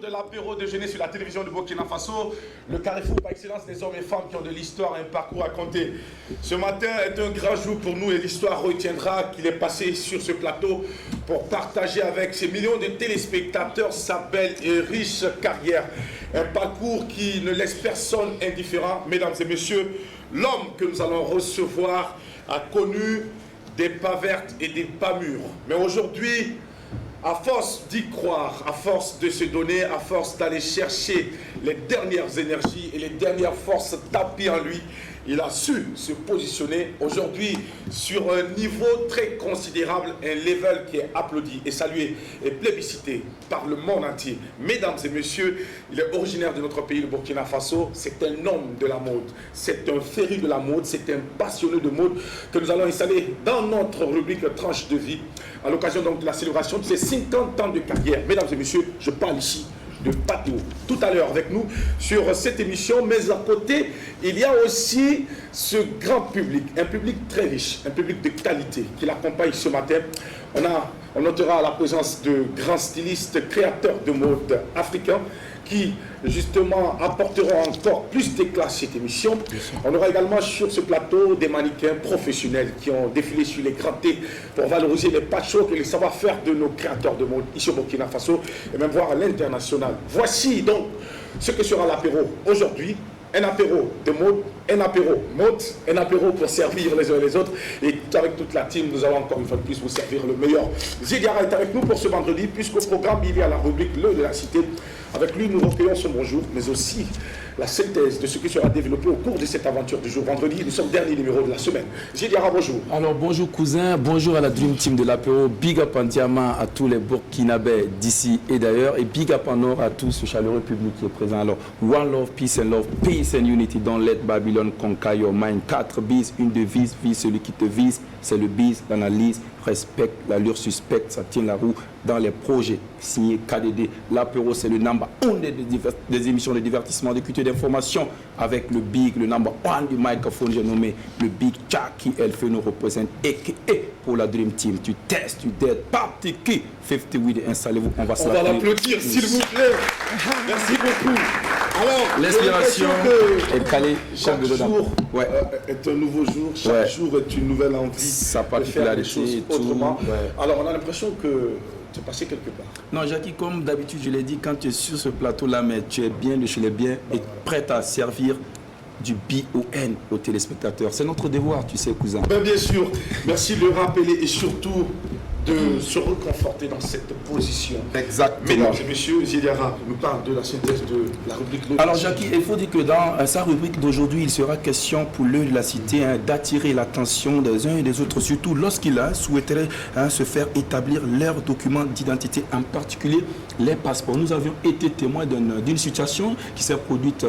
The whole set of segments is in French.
De l'apéro déjeuner sur la télévision de Burkina Faso, le carrefour par excellence des hommes et femmes qui ont de l'histoire, un parcours à compter. Ce matin est un grand jour pour nous et l'histoire retiendra qu'il est passé sur ce plateau pour partager avec ces millions de téléspectateurs sa belle et riche carrière. Un parcours qui ne laisse personne indifférent. Mesdames et messieurs, l'homme que nous allons recevoir a connu des pas vertes et des pas mûres. Mais aujourd'hui, à force d'y croire, à force de se donner, à force d'aller chercher les dernières énergies et les dernières forces tapées en lui, il a su se positionner aujourd'hui sur un niveau très considérable, un level qui est applaudi et salué et plébiscité par le monde entier. Mesdames et messieurs, il est originaire de notre pays, le Burkina Faso. C'est un homme de la mode, c'est un féru de la mode, c'est un passionné de mode que nous allons installer dans notre rubrique Tranche de vie à l'occasion donc de la célébration de ses 50 ans de carrière. Mesdames et messieurs, je parle ici de Pato. Tout à l'heure avec nous sur cette émission, mais à côté, il y a aussi ce grand public, un public très riche, un public de qualité qui l'accompagne ce matin. On notera la présence de grands stylistes, créateurs de mode africains qui justement apporteront encore plus d'éclat à cette émission. On aura également sur ce plateau des mannequins professionnels qui ont défilé sur les grands thés pour valoriser les patchwork et les savoir-faire de nos créateurs de mode ici au Burkina Faso et même voir à l'international. Voici donc ce que sera l'apéro aujourd'hui. Un apéro de mode, un apéro mode, un apéro pour servir les uns et les autres. Et avec toute la team, nous allons encore une fois de plus vous servir le meilleur. Zidiara est avec nous pour ce vendredi, puisqu'au programme, il y a la rubrique Le de la Cité. Avec lui, nous recueillons son bonjour, mais aussi la synthèse de ce qui sera développé au cours de cette aventure du jour. Vendredi, nous sommes dernier numéro de la semaine. Zidiara, bonjour. Alors, bonjour cousin, bonjour à la Dream Team de l'apéro. Big up en diamant à tous les Burkinabés d'ici et d'ailleurs. Et big up en or à tout ce chaleureux public qui est présent. Alors, one love, peace and unity. Don't let Babylon conquer your mind. 4 bises, une devise, vise celui qui te vise. C'est le bise, l'analyse, respecte, l'allure suspecte, ça tient la roue dans les projets. Signé KDD. L'apéro, c'est le number 1 des émissions de divertissement, de culture d'information avec le big, le number 1 du microphone, j'ai nommé le Big Jack qui, elle, fait nous représente et pour la Dream Team. Tu testes, tu dead, party qui 58, installez-vous, on va l'applaudir, s'il vous plaît. Merci beaucoup. Alors, l'inspiration est calée chaque jour. Ouais. Est un nouveau jour, chaque jour est une nouvelle envie de faire les choses autrement. Ouais. Alors, on a l'impression que tu es passé quelque part. Non, Jackie, comme d'habitude, je l'ai dit, quand tu es sur ce plateau-là, mais tu es bien de chez les biens et prêt à servir du BON aux téléspectateurs. C'est notre devoir, tu sais, cousin. Ben, bien sûr. Merci de le rappeler et surtout de se reconforter dans cette position. Exactement. Mesdames et messieurs, Zidiara nous parle de la synthèse de la rubrique. Alors Jackie, il faut dire que dans sa rubrique d'aujourd'hui, il sera question pour l'œil de la cité d'attirer l'attention des uns et des autres, surtout lorsqu'il souhaiterait se faire établir leurs documents d'identité, en particulier les passeports. Nous avions été témoins d'une situation qui s'est produite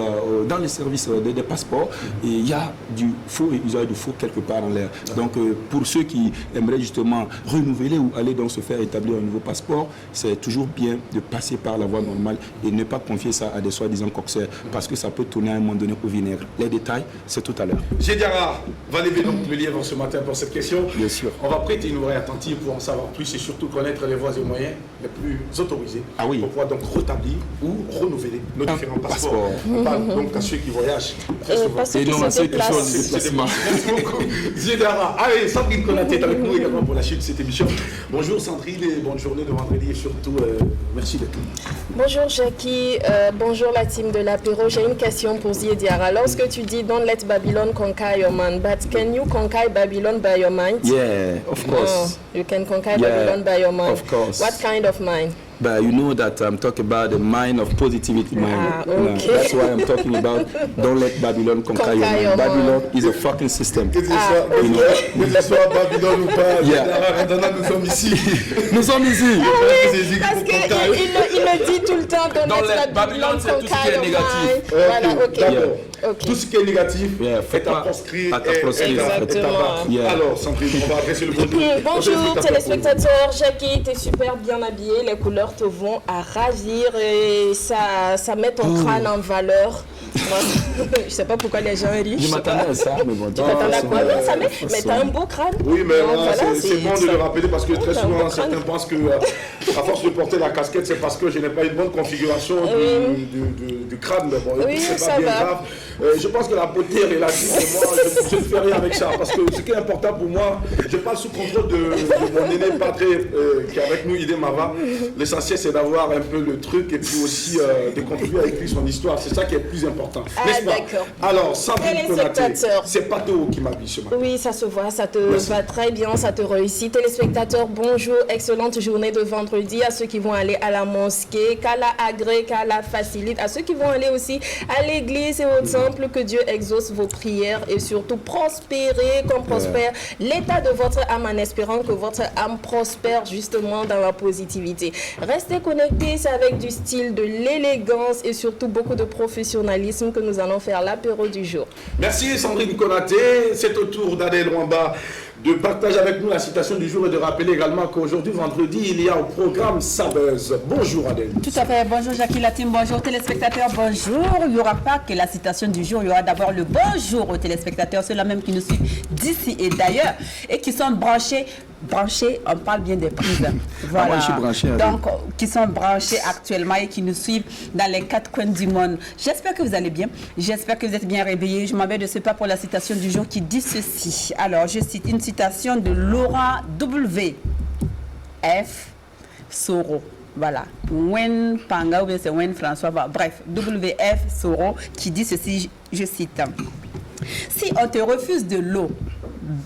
dans les services des passeports et il y a du faux et usage du faux quelque part en l'air. Donc pour ceux qui aimeraient justement renouveler ou aller donc se faire établir un nouveau passeport, c'est toujours bien de passer par la voie normale et ne pas confier ça à des soi-disant corsaires parce que ça peut tourner à un moment donné au vinaigre. Les détails, c'est tout à l'heure. Zidiara va lever donc le lièvre ce matin pour cette question. Bien sûr. On va prêter une oreille attentive pour en savoir plus et surtout connaître les voies et moyens les plus autorisés pour pouvoir donc rétablir ou renouveler nos différents passeports. On parle donc à ceux qui voyagent très souvent. Et non à ceux qui sont en déplacement. Merci beaucoup. Zidiara. Allez, Sandrine Konaté est avec nous également pour la suite de cette émission. Bonjour Sandrine et bonne journée de vendredi et surtout merci d'être là. Bonjour Jackie, bonjour la team de l'apéro. J'ai une question pour Zidiara. Lorsque tu dis don't let Babylon conquer your mind, but can you conquer Babylon by your mind? Yeah, of course. You can conquer Babylon by your mind. Of course. What kind of mind? But you know that I'm talking about the mind of positivity mind. Okay. That's why I'm talking about don't let Babylon conquer your mind. Babylon is a fucking system. Que ce soit Babylone ou pas, maintenant nous sommes ici. Nous sommes ici. Parce qu'il le dit tout le temps, don't let Babylon c'est tout ce qui est négatif. Voilà, ok. Ok. Tout ce qui est négatif est à proscrire. Exactement. Alors, Sandrine, on va adresser le bonjour. Bonjour téléspectateurs, Jackie, tu es super bien habillé, les couleurs te vont à ravir et ça met ton crâne en valeur. Je sais pas pourquoi les gens rient. Je m'attendais à ça, mais bon. Tu t'attendais à quoi? Non, ça met, mais t'as un beau crâne. Oui, mais voilà, c'est bon de le rappeler parce que très t'as un souvent beau certains crâne. pensent que à force de porter la casquette, c'est parce que je n'ai pas une bonne configuration du crâne. Mais bon, Oui, c'est ça pas bien va. grave. Je pense que la beauté est relative et moi, je ne fais rien avec ça parce que ce qui est important pour moi, je parle sous contrôle de mon aîné Padré qui est avec nous, Idé Mava. L'essentiel, c'est d'avoir un peu le truc et puis aussi de contribuer avec lui son histoire. C'est ça qui est le plus important. Ah, N'est-ce pas? d'accord. Alors, Sandrine Konaté, Téléspectateurs. c'est pas Théo qui m'habille ce matin. Oui, ça se voit, ça te Merci. va très bien, ça te réussit. Téléspectateurs, bonjour, excellente journée de vendredi à ceux qui vont aller à la mosquée, qu'Allah agrée, qu'Allah facilite, à ceux qui vont aller aussi à l'église et au temple, que Dieu exauce vos prières et surtout prospérer comme prospère l'état de votre âme en espérant que votre âme prospère justement dans la positivité. Restez connectés, c'est avec du style, de l'élégance et surtout beaucoup de professionnalisme que nous allons faire l'apéro du jour. Merci Sandrine Konaté. C'est au tour d'Adèle Rwamba de partager avec nous la citation du jour et de rappeler également qu'aujourd'hui, vendredi, il y a au programme Sabuzz. Bonjour Adèle. Tout à fait. Bonjour Jackie Latine, bonjour téléspectateurs, bonjour. Il n'y aura pas que la citation du jour, il y aura d'abord le bonjour aux téléspectateurs, ceux-là même qui nous suivent d'ici et d'ailleurs et qui sont branchés, on parle bien des prises. Voilà. moi, je suis branché, donc, qui sont branchés actuellement et qui nous suivent dans les quatre coins du monde. J'espère que vous allez bien. J'espère que vous êtes bien réveillés. Je m'embête de ce pas pour la citation du jour qui dit ceci. Alors, je cite une citation de Laura W. F. Soro. Voilà. Wen Panga ou bien c'est Wen François. Bref, W.F. Soro qui dit ceci, je cite. Si on te refuse de l'eau,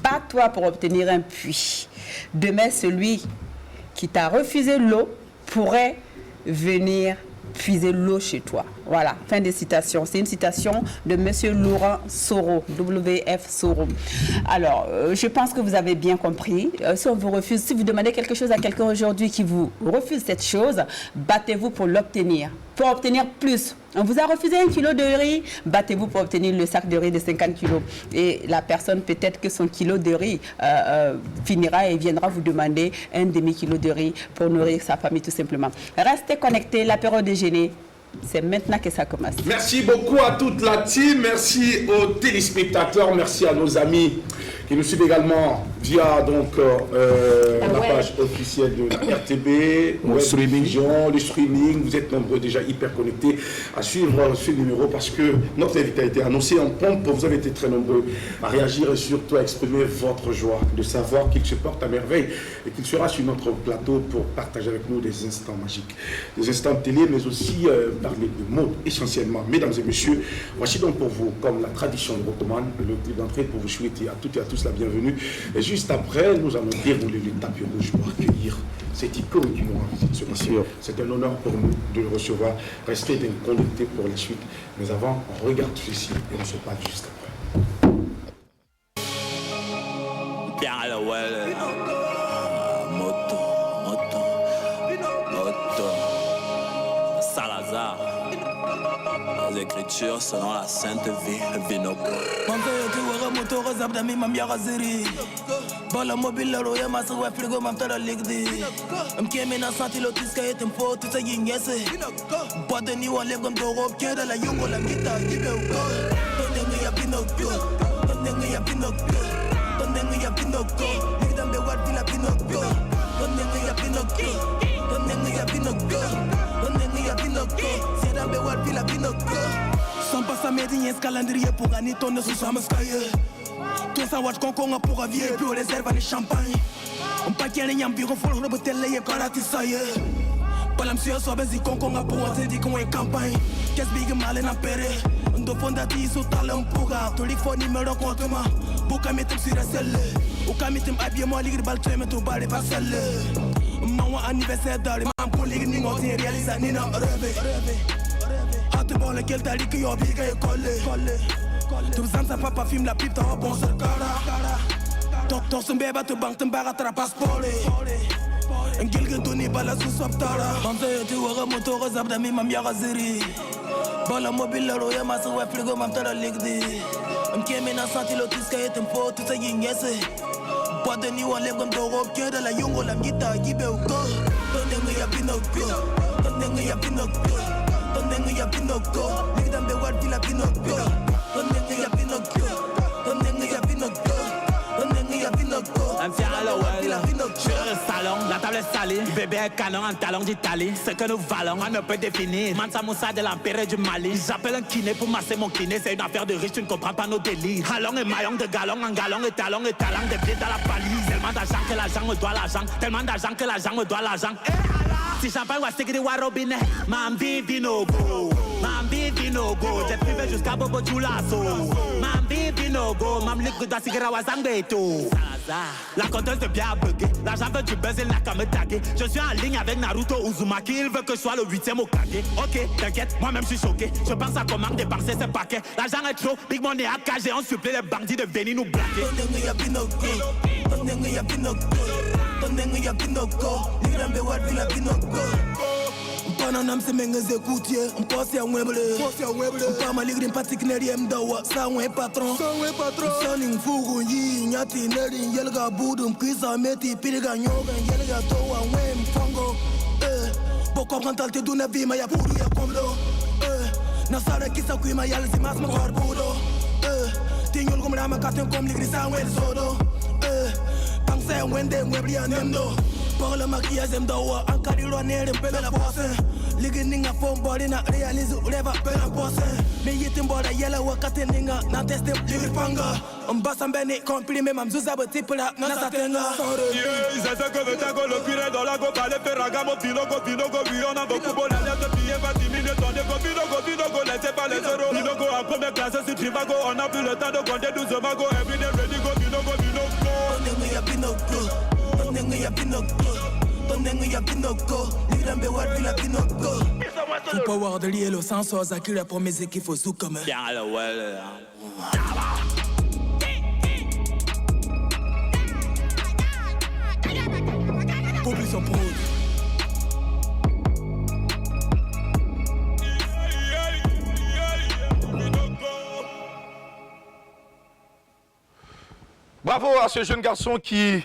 bats-toi pour obtenir un puits. Demain, celui qui t'a refusé l'eau pourrait venir puiser l'eau chez toi. Voilà, fin de citation. C'est une citation de monsieur Laurent Soro, W.F. Soro. Alors, je pense que vous avez bien compris. Si on vous refuse, si vous demandez quelque chose à quelqu'un aujourd'hui qui vous refuse cette chose, battez-vous pour l'obtenir. Pour obtenir plus. On vous a refusé 1 kilo de riz, battez-vous pour obtenir le sac de riz de 50 kilos. Et la personne, peut-être que son kilo de riz finira et viendra vous demander un demi-kilo de riz pour nourrir sa famille tout simplement. Restez connectés, l'apéro déjeuner, c'est maintenant que ça commence. Merci beaucoup à toute la team, merci aux téléspectateurs, merci à nos amis qui nous suivent également via donc, la page officielle de la RTB, le streaming. Vous êtes nombreux déjà hyper connectés à suivre ce numéro parce que notre invité a été annoncé en pompe. Vous avez été très nombreux à réagir et surtout à exprimer votre joie de savoir qu'il se porte à merveille et qu'il sera sur notre plateau pour partager avec nous des instants magiques, des instants de télé, mais aussi parler de mots essentiellement. Mesdames et messieurs, voici donc pour vous, comme la tradition le recommande, le clip d'entrée pour vous souhaiter à toutes et à tous la bienvenue. Et juste après, nous allons dérouler le tapis rouge pour accueillir cette icône qui nous rend visite ce matin. C'est un honneur pour nous de le recevoir. Restez bien connectés pour la suite. Mais avant, on regarde ceci et on se parle juste après. Salazar. Les écritures selon la sainte vie, Vinoco. Bola mobile lo ya masa wa frigo mam tara ligdi am keme na santi lo tiska etem fo tu sa yingese bode ni wa legom do rob keda la yungo la mita gibe uko donde ngi ya pinocchio donde ngi ya pinocchio donde ngi ya pinocchio ligdam be wat vila pinocchio donde ngi ya pinocchio donde ngi ya pinocchio donde ngi ya pinocchio sedam be wat vila pinocchio sans pas sa médine calendrier pour gagner ton ne sous sama skaye. Tout ça, watch qu'on a pour avier, puis on réserve les champagnes. On pas qu'il y a un bureau, faut le reboter les karate, ça y est. Pas la monsieur, soit baiser qu'on a pour on dit qu'on est campagne. Qu'est-ce big mal en apéré? On doit fonder des sous talent pour un. Tous les fois, numéro contre moi. Pour qu'à mettre sur la selle. Ou qu'à mettre habillement, les balles, tu mets tout bas, les pas selle. Mon anniversaire dans les mains pour les ningos, c'est réalisé, ni non, rêver. Hâte bon, lequel t'as dit qu'il y a big et collé. Tu besoin de papa film la pipe dans bon sur cara. Docteur son bébé te banque ton barre à passeport. Un gilge donné bala sous soptara. Bande tu auras moteur zab d'ami ma miara zeri. Bala mobile la roya masa wa frigo mam tada ligdi. Keme na santi lo tiska etem po tu sa yingese. Boîte ni wa lebgam do rob keda la yungo la ngita gibe uko. Tonengu ya pinoko. Tonengu ya pinoko. Tonengu ya pinoko. Ligdam be wat vila pinoko. Tonengu ya pinoko. Tonengu ya pinoko. Un fier à l'OL, je suis le salon, la table est salie. Bébé est canon, un talon d'Italie. Ce que nous valons, on ne peut définir. Mansa Moussa de l'Empire du Mali. J'appelle un kiné pour masser mon kiné. C'est une affaire de riche, tu ne comprends pas nos délires. Allons et maillons de galon en galon et talons des pieds dans la palise. Tellement d'argent que l'argent me doit l'argent. Tellement d'argent que l'argent me doit l'argent. Si champagne wa stigri wa robinet, mambi vinogo. Mambi vinogo, jet privé jusqu'à Bobo Djoulasso. Mambi vinogo, mam liquide da sigra wa zangbeto. La conteuse de bien bugué, l'argent veut du buzz, il n'a qu'à me taguer. Je suis en ligne avec Naruto Uzumaki, il veut que je sois le 8e au Kage. Ok, t'inquiète, moi-même je suis choqué. Je pense à comment dépenser ces paquets. L'argent est trop, big money à KG, on supplie les bandits de venir nous braquer. Pananam se mengeze koutier, on passe à Wembley. On pas maligre une patique neriem dawa, ça ouais patron. Soning fugu yi, nyati neri yelga budum, kisa meti piliga nyoga, yelga toa wem fango. Boko kantal duna vima ya puru ya komdo. Nasara kisa kuima yal zimas ma korbudo. Tinyol gum rama katen kom ligri sa wel sodo. Pangse wende webli anemdo. Pour le maquillage m'dawa, en carilo nere m'pele la bosse. Ligi ninga phone body na realize ureva pele bosse. Me yitim boda yela wakate ninga na teste ligi panga. Mbassa mbeni comprime mamzuza botipula na satenga. Ils essaient que vetango le curé dans la go palais ferragamo pinogo oui on a beaucoup bon l'air de pied va diminuer ton égo pinogo laissez pas les euros. Pinogo en première classe sur Trivago, on a plus le temps de compter 12 mago. Everyday ready go pinogo. Tonengu ya pinoko. Tonengu ya pinoko. Tonengu ya pinoko. Ligrambe wat vila pinoko. Faut pas avoir de lier le sens aux acquis pour mes équipes au zouk comme Bien à l'OL. Population prod. Bravo à ce jeune garçon qui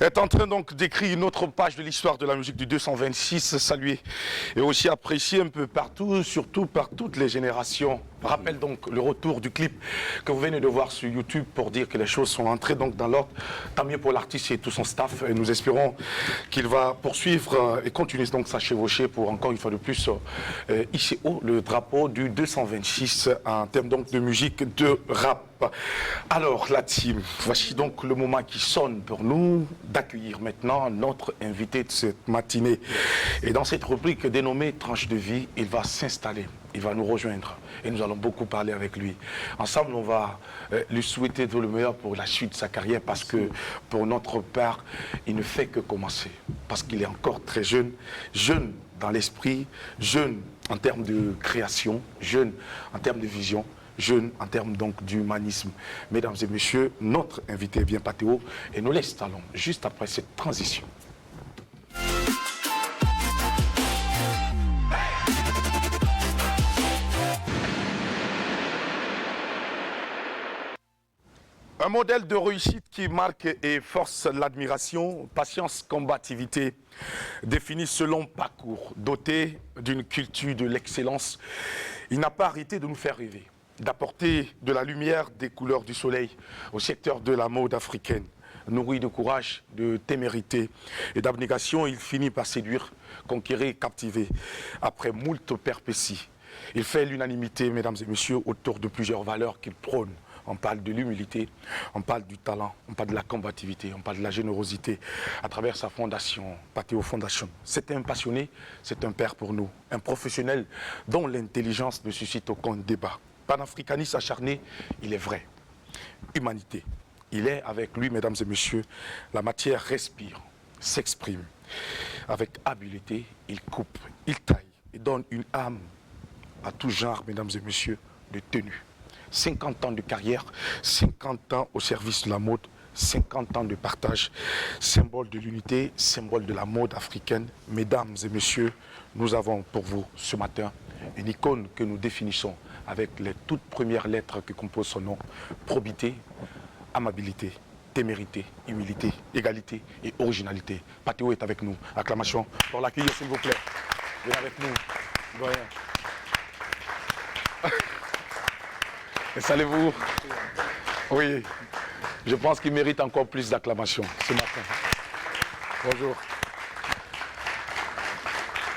est en train donc d'écrire une autre page de l'histoire de la musique du 226, salué et aussi apprécié un peu partout, surtout par toutes les générations. Rappelle donc le retour du clip que vous venez de voir sur YouTube pour dire que les choses sont entrées donc dans l'ordre. Tant mieux pour l'artiste et tout son staff. Et nous espérons qu'il va poursuivre et continuer donc sa chevauchée pour encore une fois de plus hisser haut le drapeau du 226 en termes donc de musique de rap. Alors la team, voici donc le moment qui sonne pour nous d'accueillir maintenant notre invité de cette matinée. Et dans cette rubrique dénommée Tranche de vie, il va s'installer, il va nous rejoindre et nous allons beaucoup parler avec lui. Ensemble, on va lui souhaiter tout le meilleur pour la suite de sa carrière parce que pour notre part, il ne fait que commencer. Parce qu'il est encore très jeune, jeune dans l'esprit, jeune en termes de création, jeune en termes de vision, jeune en termes donc d'humanisme. Mesdames et messieurs, notre invité est bien Patéo et nous l'installons juste après cette transition. Un modèle de réussite qui marque et force l'admiration, patience, combativité, défini selon parcours, doté d'une culture de l'excellence. Il n'a pas arrêté de nous faire rêver, d'apporter de la lumière, des couleurs du soleil au secteur de la mode africaine. Nourri de courage, de témérité et d'abnégation, il finit par séduire, conquérir, captiver. Après moult péripéties, il fait l'unanimité, mesdames et messieurs, autour de plusieurs valeurs qu'il prône. On parle de l'humilité, on parle du talent, on parle de la combativité, on parle de la générosité à travers sa fondation, Patéo Fondation. C'est un passionné, c'est un père pour nous, un professionnel dont l'intelligence ne suscite aucun débat. Panafricaniste acharné, il est vrai. Humanité, il est avec lui, mesdames et messieurs, la matière respire, s'exprime. Avec habileté, il coupe, il taille et donne une âme à tout genre, mesdames et messieurs, de tenue. 50 ans de carrière, 50 ans au service de la mode, 50 ans de partage, symbole de l'unité, symbole de la mode africaine. Mesdames et messieurs, nous avons pour vous ce matin une icône que nous définissons avec les toutes premières lettres qui composent son nom. Probité, amabilité, témérité, humilité, égalité et originalité. Patéo est avec nous. Acclamation pour l'accueillir, s'il vous plaît. Venez avec nous. Doyen. Installez-vous. Oui, je pense qu'il mérite encore plus d'acclamations ce matin. Bonjour.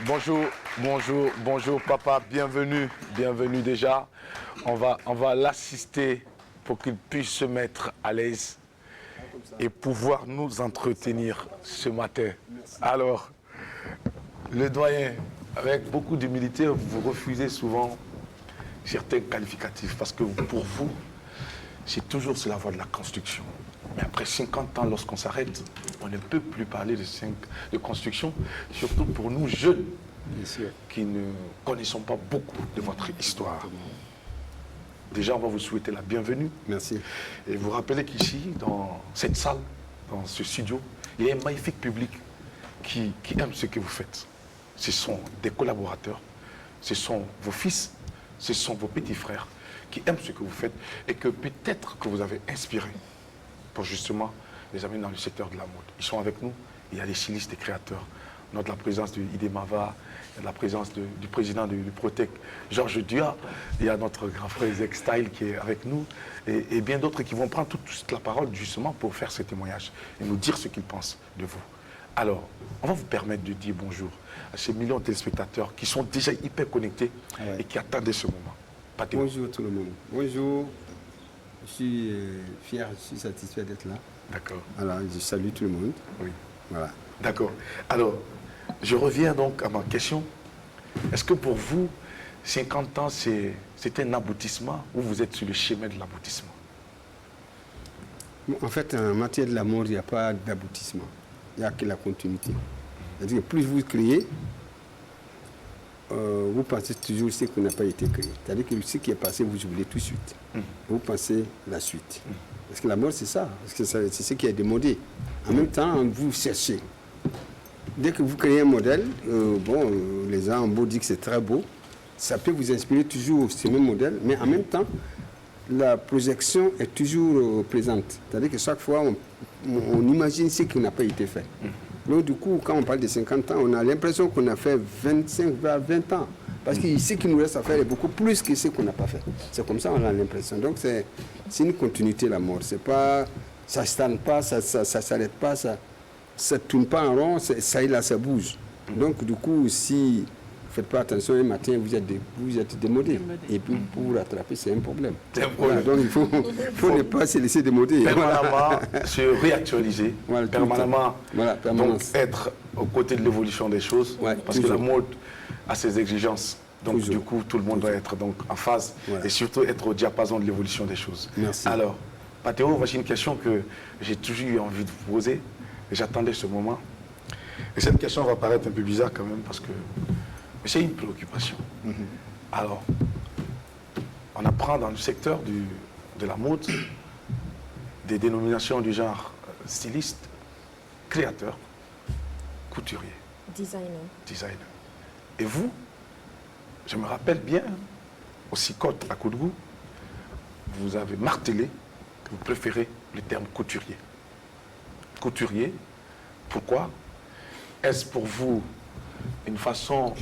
Bonjour, bonjour, bonjour papa, bienvenue, bienvenue déjà. On va l'assister pour qu'il puisse se mettre à l'aise et pouvoir nous entretenir ce matin. Alors, le doyen, avec beaucoup d'humilité, vous refusez souvent certains qualificatifs parce que pour vous, c'est toujours sur la voie de la construction. Mais après 50 ans, lorsqu'on s'arrête, on ne peut plus parler de construction, surtout pour nous jeunes qui ne connaissons pas beaucoup de votre histoire. Déjà, on va vous souhaiter la bienvenue. Merci. Et vous rappelez qu'ici, dans cette salle, dans ce studio, il y a un magnifique public qui aime ce que vous faites. Ce sont des collaborateurs, ce sont vos fils, ce sont vos petits frères qui aiment ce que vous faites et que peut-être que vous avez inspiré pour justement les amener dans le secteur de la mode. Ils sont avec nous, il y a les stylistes, des créateurs. On a de la présence de Idemava, il y a de la présence du président du Protec, Georges Dua, il y a notre grand frère Zek Style qui est avec nous et bien d'autres qui vont prendre toute la parole justement pour faire ce témoignage et nous dire ce qu'ils pensent de vous. Alors, on va vous permettre de dire bonjour à ces millions de téléspectateurs qui sont déjà hyper connectés et qui attendaient ce moment. Patéo. Bonjour tout le monde. Bonjour. Je suis fier, je suis satisfait d'être là. D'accord. Alors, je salue tout le monde. Oui. Voilà. D'accord. Alors, je reviens donc à ma question. Est-ce que pour vous, 50 ans, c'est un aboutissement ou vous êtes sur le chemin de l'aboutissement? En fait, en matière de l'amour, il n'y a pas d'aboutissement. Il n'y a que la continuité. C'est-à-dire que plus vous créez, vous pensez toujours ce qui n'a pas été créé. C'est-à-dire que ce qui est passé, vous oubliez tout de suite. Vous pensez la suite. Parce que la mort, c'est ça. Parce que c'est ce qui est démodé. En même temps, vous cherchez. Dès que vous créez un modèle, les gens ont beau dire que c'est très beau, ça peut vous inspirer toujours ce même modèle, mais en même temps, la projection est toujours présente. C'est-à-dire que chaque fois, on imagine ce qui n'a pas été fait. Donc, du coup, quand on parle de 50 ans, on a l'impression qu'on a fait 25 à 20 ans. Parce que ce qui nous reste à faire est beaucoup plus que ce qu'on n'a pas fait. C'est comme ça qu'on a l'impression. Donc, c'est une continuité, la mort. C'est pas, ça ne stagne pas, ça ne s'arrête pas, ça ne tourne pas en rond, ça et là, ça bouge. Donc, du coup, si vous ne faites pas attention, un matin, vous êtes démodé. Et puis, pour vous rattraper, c'est un problème. C'est un problème. Voilà, donc, il faut ne pas se laisser démoder. Permanemment se réactualiser, voilà, permanemment donc, être aux côtés de l'évolution des choses, parce toujours. que la mode a ses exigences. Donc, toujours. du coup, tout le monde doit être donc, en phase et surtout être au diapason de l'évolution des choses. Merci. Alors, Patéo, voici une question que j'ai toujours eu envie de vous poser et j'attendais ce moment. Et cette question va paraître un peu bizarre quand même parce que c'est une préoccupation. Alors, on apprend dans le secteur de la mode des dénominations du genre styliste, créateur, couturier, designer. Et vous, je me rappelle bien, au CICOT à Koudgou, vous avez martelé que vous préférez le terme couturier. Couturier, pourquoi? Est-ce pour vous une façon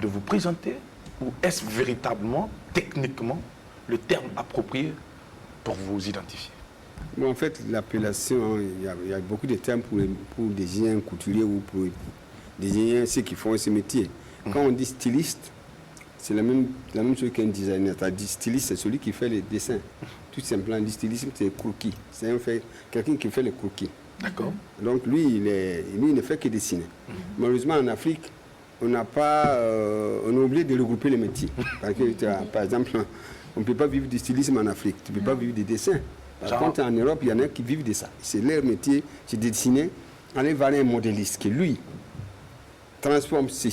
de vous présenter ou est-ce véritablement, techniquement, le terme approprié pour vous identifier? Bon, en fait, l'appellation, il y a beaucoup de termes pour désigner un couturier ou pour désigner ceux qui font ce métier. Quand on dit styliste, c'est la même chose qu'un designer. C'est-à-dire styliste, c'est celui qui fait les dessins. Tout simplement, le stylisme, c'est croquis. C'est quelqu'un qui fait les croquis. D'accord. Donc lui, il ne fait que dessiner. Malheureusement, en Afrique, on a oublié de regrouper les métiers. Parce que, par exemple, on ne peut pas vivre du stylisme en Afrique. Tu ne peux pas vivre des dessins. Par contre, en Europe, il y en a qui vivent de ça. C'est leur métier, c'est de dessiner. Allez voir un modéliste qui, lui, transforme ces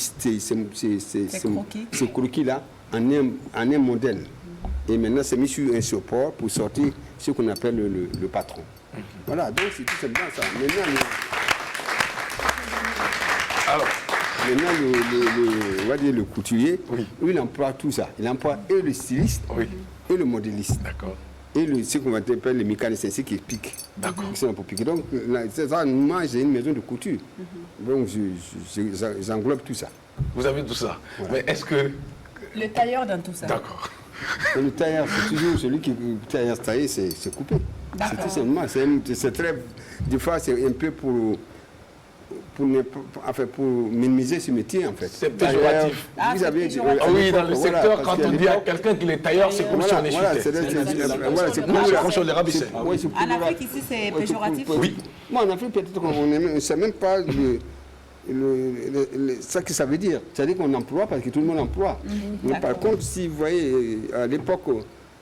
croquis-là en un modèle. Et maintenant, c'est mis sur un support pour sortir ce qu'on appelle le patron. Voilà, donc c'est tout simplement ça. Maintenant, on va dire le couturier, lui, il emploie tout ça. Il emploie et le styliste et le modéliste. D'accord. Et ce qu'on appelle le mécanicien, c'est qui pique. D'accord. Pour piquer. Donc, c'est ça, moi, j'ai une maison de couture. Donc, j'englobe tout ça. Vous avez tout ça. Voilà. Mais est-ce que... Le tailleur dans tout ça. D'accord. Et le tailleur, c'est toujours celui qui taille, c'est coupé. C'est tout simplement. C'est très... Des fois, c'est un peu pour minimiser ce métier, en fait. C'est péjoratif. Vous avez oui, dans le secteur, quand on dit à quelqu'un qu'il est tailleur, c'est comme si on est comme si on les rabissait. En Afrique, ici, c'est péjoratif. Oui. Moi, en Afrique, peut-être qu'on ne sait même pas ça que ça veut dire. C'est-à-dire qu'on emploie parce que tout le monde emploie. Mais par contre, si vous voyez, à l'époque,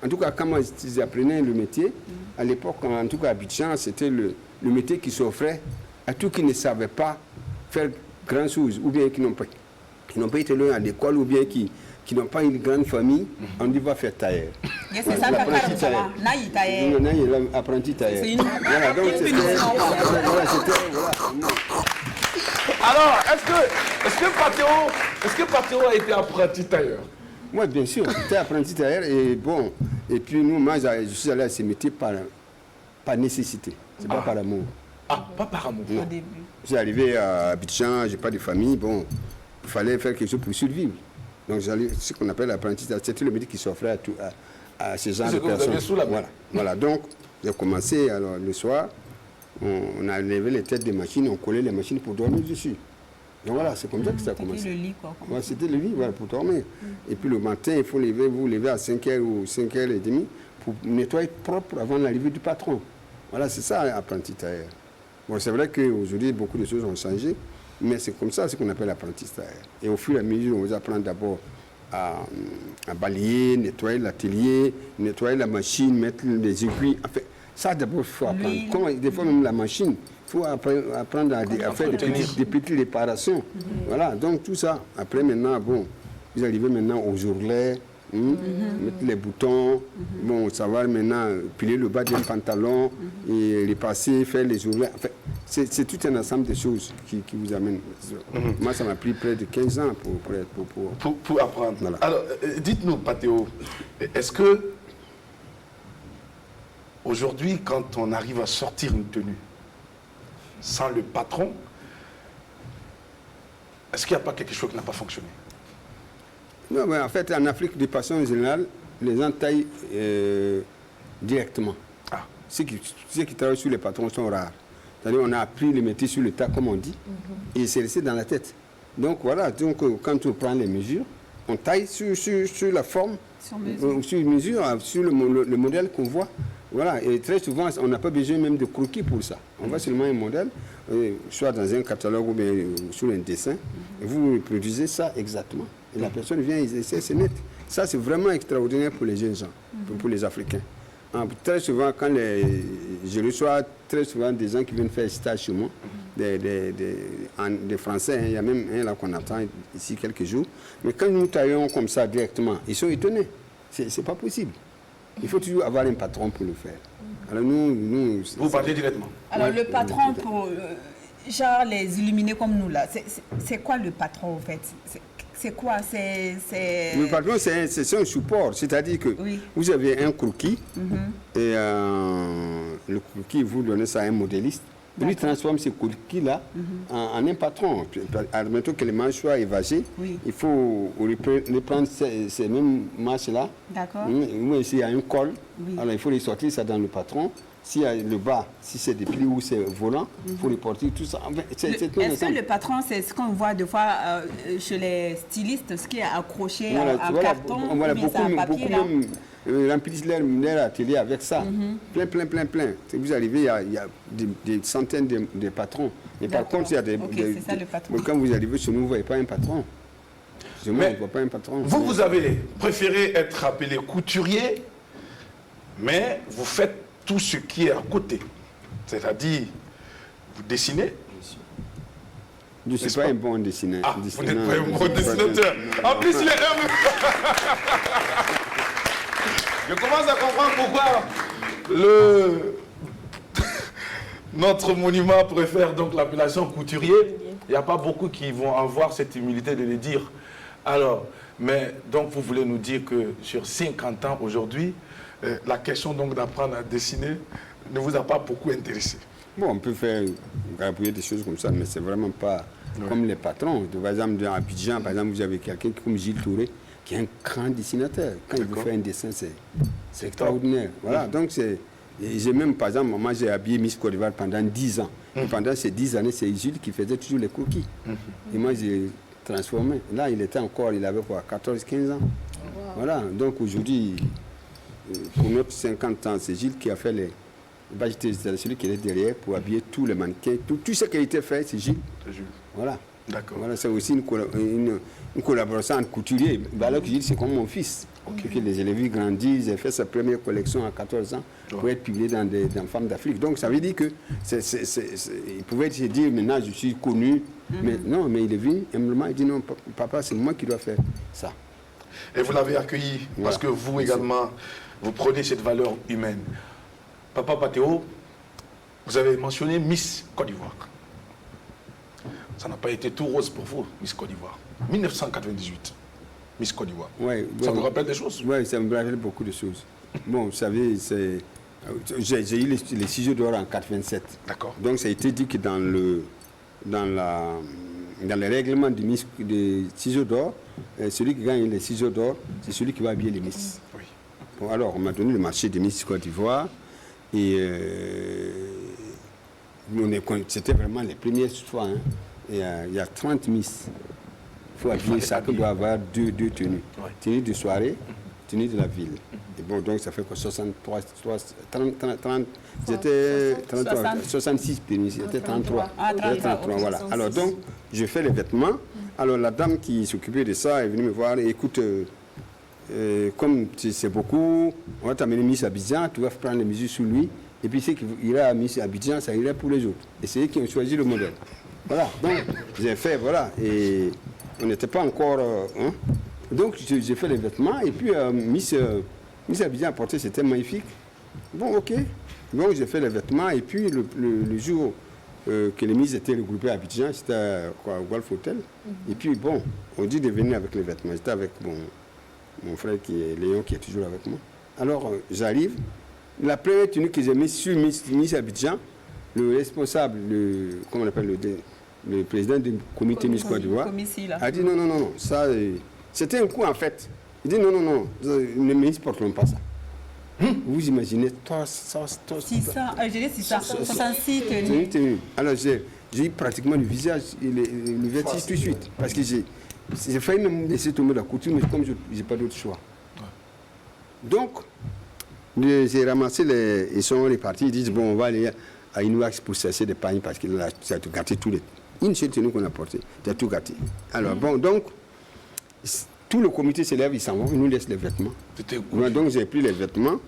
en tout cas, quand ils apprenaient le métier, à l'époque, en tout cas à Abidjan, c'était le métier qui s'offrait à tous qui ne savaient pas faire grand chose, ou bien qui n'ont pas été loin à l'école, ou bien qui n'ont pas une grande famille, on dit va faire tailleur. C'est ça, l'apprenti tailleur. Apprenti tailleur. C'est une... Voilà, donc c'était... Alors, est-ce que Patéo a été apprenti tailleur? Moi, bien sûr, j'étais apprenti tailleur et bon. Et puis moi, je suis allé à ce métier par nécessité. C'est pas par amour. Ah, pas par amour. Au début. J'ai arrivé à Abidjan, j'ai pas de famille, bon, il fallait faire quelque chose pour survivre. Donc j'allais, ce qu'on appelle l'apprenti tailleur, c'était le métier qui s'offrait à ces gens de personnes. Sous la main. Voilà, donc j'ai commencé, alors le soir, on a levé les têtes des machines, on collait les machines pour dormir dessus. Donc voilà, c'est comme ça que ça a commencé. C'était le lit, quoi. Ouais, c'était le lit, voilà, pour dormir. Et puis le matin, il faut vous lever à 5h ou 5h30 pour nettoyer propre avant l'arrivée du patron. Voilà, c'est ça, apprenti tailleur. Bon, c'est vrai qu'aujourd'hui, beaucoup de choses ont changé, mais c'est comme ça, ce qu'on appelle apprenti tailleur. Et au fur et à mesure, on vous apprend d'abord à balayer, nettoyer l'atelier, nettoyer la machine, mettre les aiguilles. Enfin, ça, d'abord, il faut apprendre. Des fois, même la machine, il faut apprendre à faire des petites réparations. Voilà, donc tout ça. Après, maintenant, bon, vous arrivez maintenant aux ourlets, mettre les boutons, bon, savoir maintenant piler le bas d'un pantalon, et les passer, faire les ourlets. Enfin, c'est tout un ensemble de choses qui vous amènent. Moi, ça m'a pris près de 15 ans pour apprendre. Voilà. Alors, dites-nous, Patéo, est-ce que aujourd'hui, quand on arrive à sortir une tenue sans le patron, est-ce qu'il n'y a pas quelque chose qui n'a pas fonctionné? Non, mais en fait, en Afrique, de façon générale, les gens taillent directement. Ceux qui travaillent sur les patrons sont rares. C'est-à-dire on a appris le métier sur le tas, comme on dit, et c'est resté dans la tête. Donc voilà, donc, quand on prend les mesures, on taille sur la forme, sur mesure, sur le modèle qu'on voit. Voilà, et très souvent, on n'a pas besoin même de croquis pour ça. On voit seulement un modèle, soit dans un catalogue ou bien sur un dessin, et vous reproduisez ça exactement. Et la personne vient, c'est net. Ça, c'est vraiment extraordinaire pour les jeunes gens, pour les Africains. Très souvent, je reçois très souvent des gens qui viennent faire stage chez moi, des Français, il y a même un là qu'on attend ici quelques jours. Mais quand nous taillons comme ça directement, ils sont étonnés. C'est pas possible. Il faut toujours avoir un patron pour le faire. Alors nous vous parlez directement. Alors le patron pour genre les illuminés comme nous là, c'est quoi le patron en fait? C'est quoi? Le patron, c'est un support. C'est-à-dire que vous avez un croquis et le croquis, vous donnez ça à un modéliste. Lui transforme ce croquis-là en un patron. Admettons que les manches soient évasées, il faut reprendre ces mêmes manches-là. D'accord. S'il y a un col, alors il faut les sortir ça dans le patron. S'il y a le bas, si c'est des plis ou c'est volant, il faut les porter, tout ça. Est-ce que le patron, c'est ce qu'on voit des fois chez les stylistes, ce qui est accroché à carton, voilà, ou bien ça à papier, là? Remplissent leur atelier avec ça. Plein. Si vous arrivez, il y a des centaines de patrons. Mais par contre, il y a c'est ça, le patron. Quand vous arrivez chez nous, vous ne voyez pas un patron. Je ne vois pas un patron. Vous avez préféré être appelé couturier, mais vous faites tout ce qui est à côté. C'est-à-dire, vous dessinez. Je ne suis pas un bon dessinateur. Vous n'êtes pas un bon dessinateur. En plus, il est Je commence à comprendre pourquoi notre monument préfère donc l'appellation couturier. Il n'y a pas beaucoup qui vont avoir cette humilité de le dire. Alors, mais donc vous voulez nous dire que sur 50 ans aujourd'hui, la question donc d'apprendre à dessiner ne vous a pas beaucoup intéressé? Bon, on peut faire grabouiller des choses comme ça, mais c'est vraiment pas comme les patrons. Par exemple, à Abidjan, par exemple, vous avez quelqu'un comme Gilles Touré, qui est un grand dessinateur. Quand il veut faire un dessin, c'est extraordinaire. Voilà, donc j'ai même, par exemple, moi j'ai habillé Miss Côte d'Ivoire pendant 10 ans. Et pendant ces 10 années, c'est Gilles qui faisait toujours les croquis. Et moi, j'ai transformé. Là, il avait quoi, 14-15 ans. Voilà, donc aujourd'hui, pour notre 50 ans, c'est Gilles qui a fait les... C'est celui qui est derrière pour habiller tous les mannequins. Tout ce qui a été fait, c'est Gilles. Voilà. D'accord. Voilà, c'est aussi une collaboration entre couturiers. Alors que Gilles, c'est comme mon fils. Okay. Je l'ai vu grandir, j'ai fait sa première collection à 14 ans pour être publié dans Femmes d'Afrique. Donc ça veut dire que il pouvait se dire maintenant je suis connu, mais non, mais il est venu humblement, il dit non, papa, c'est moi qui dois faire ça. Et vous l'avez accueilli parce que vous également, vous prenez cette valeur humaine. Papa Patéo, vous avez mentionné Miss Côte d'Ivoire. Ça n'a pas été tout rose pour vous, Miss Côte d'Ivoire. 1998, Miss Côte d'Ivoire. Ouais, ça vous rappelle des choses? Oui, ça me rappelle beaucoup de choses. Bon, vous savez, j'ai eu les ciseaux d'or en 87. D'accord. Donc ça a été dit que dans les règlements des ciseaux d'or, celui qui gagne les ciseaux d'or, c'est celui qui va habiller les Miss. Oui. Bon, alors, on m'a donné le marché de Miss Côte d'Ivoire. Et c'était vraiment les premières fois. Hein. Il y a 30 Miss. Il faut habiller ça, qu'on doit avoir deux tenues. Ouais. Tenue de soirée, tenue de la ville. Et bon, donc ça fait quoi, 63, 30, j'étais 66 tenues, j'étais 33. Ah, 33, voilà. 66. Alors donc, je fais les vêtements. Alors la dame qui s'occupait de ça est venue me voir et écoute... comme c'est beaucoup, on va t'amener Miss Abidjan, tu vas prendre les mesures sur lui, et puis c'est qu'il ira à Miss Abidjan, ça ira pour les autres. Et c'est eux qui ont choisi le modèle. Voilà, donc j'ai fait, voilà, et on n'était pas encore... Donc j'ai fait les vêtements, et puis Miss Abidjan a porté, c'était magnifique. Bon, ok, donc j'ai fait les vêtements, et puis le jour que les Miss étaient regroupées à Abidjan, c'était au Golf Hotel, et puis bon, on dit de venir avec les vêtements, j'étais avec mon frère qui est Léon, qui est toujours avec moi. Alors, j'arrive. La première tenue que j'ai mise sur Miss Abidjan, le responsable, comment on appelle, le président du comité Miss Côte d'Ivoire, a dit non, ça, c'était un coup en fait. Il dit non, les Miss ne porteront pas ça. Vous imaginez, ça. 66 tenues. Alors, j'ai eu pratiquement le visage et le vertige tout de suite. Parce que j'ai failli me laisser tomber la couture, mais comme je n'ai pas d'autre choix. Donc, j'ai ramassé ils sont repartis, ils disent, bon, on va aller à Inouax pour chercher des pagnes parce que là, ça a tout gâté une seule tenue qu'on a portée, ça a tout gâté. Alors, bon, donc, tout le comité se lève, ils s'en vont, ils nous laissent les vêtements. Donc, j'ai pris les vêtements,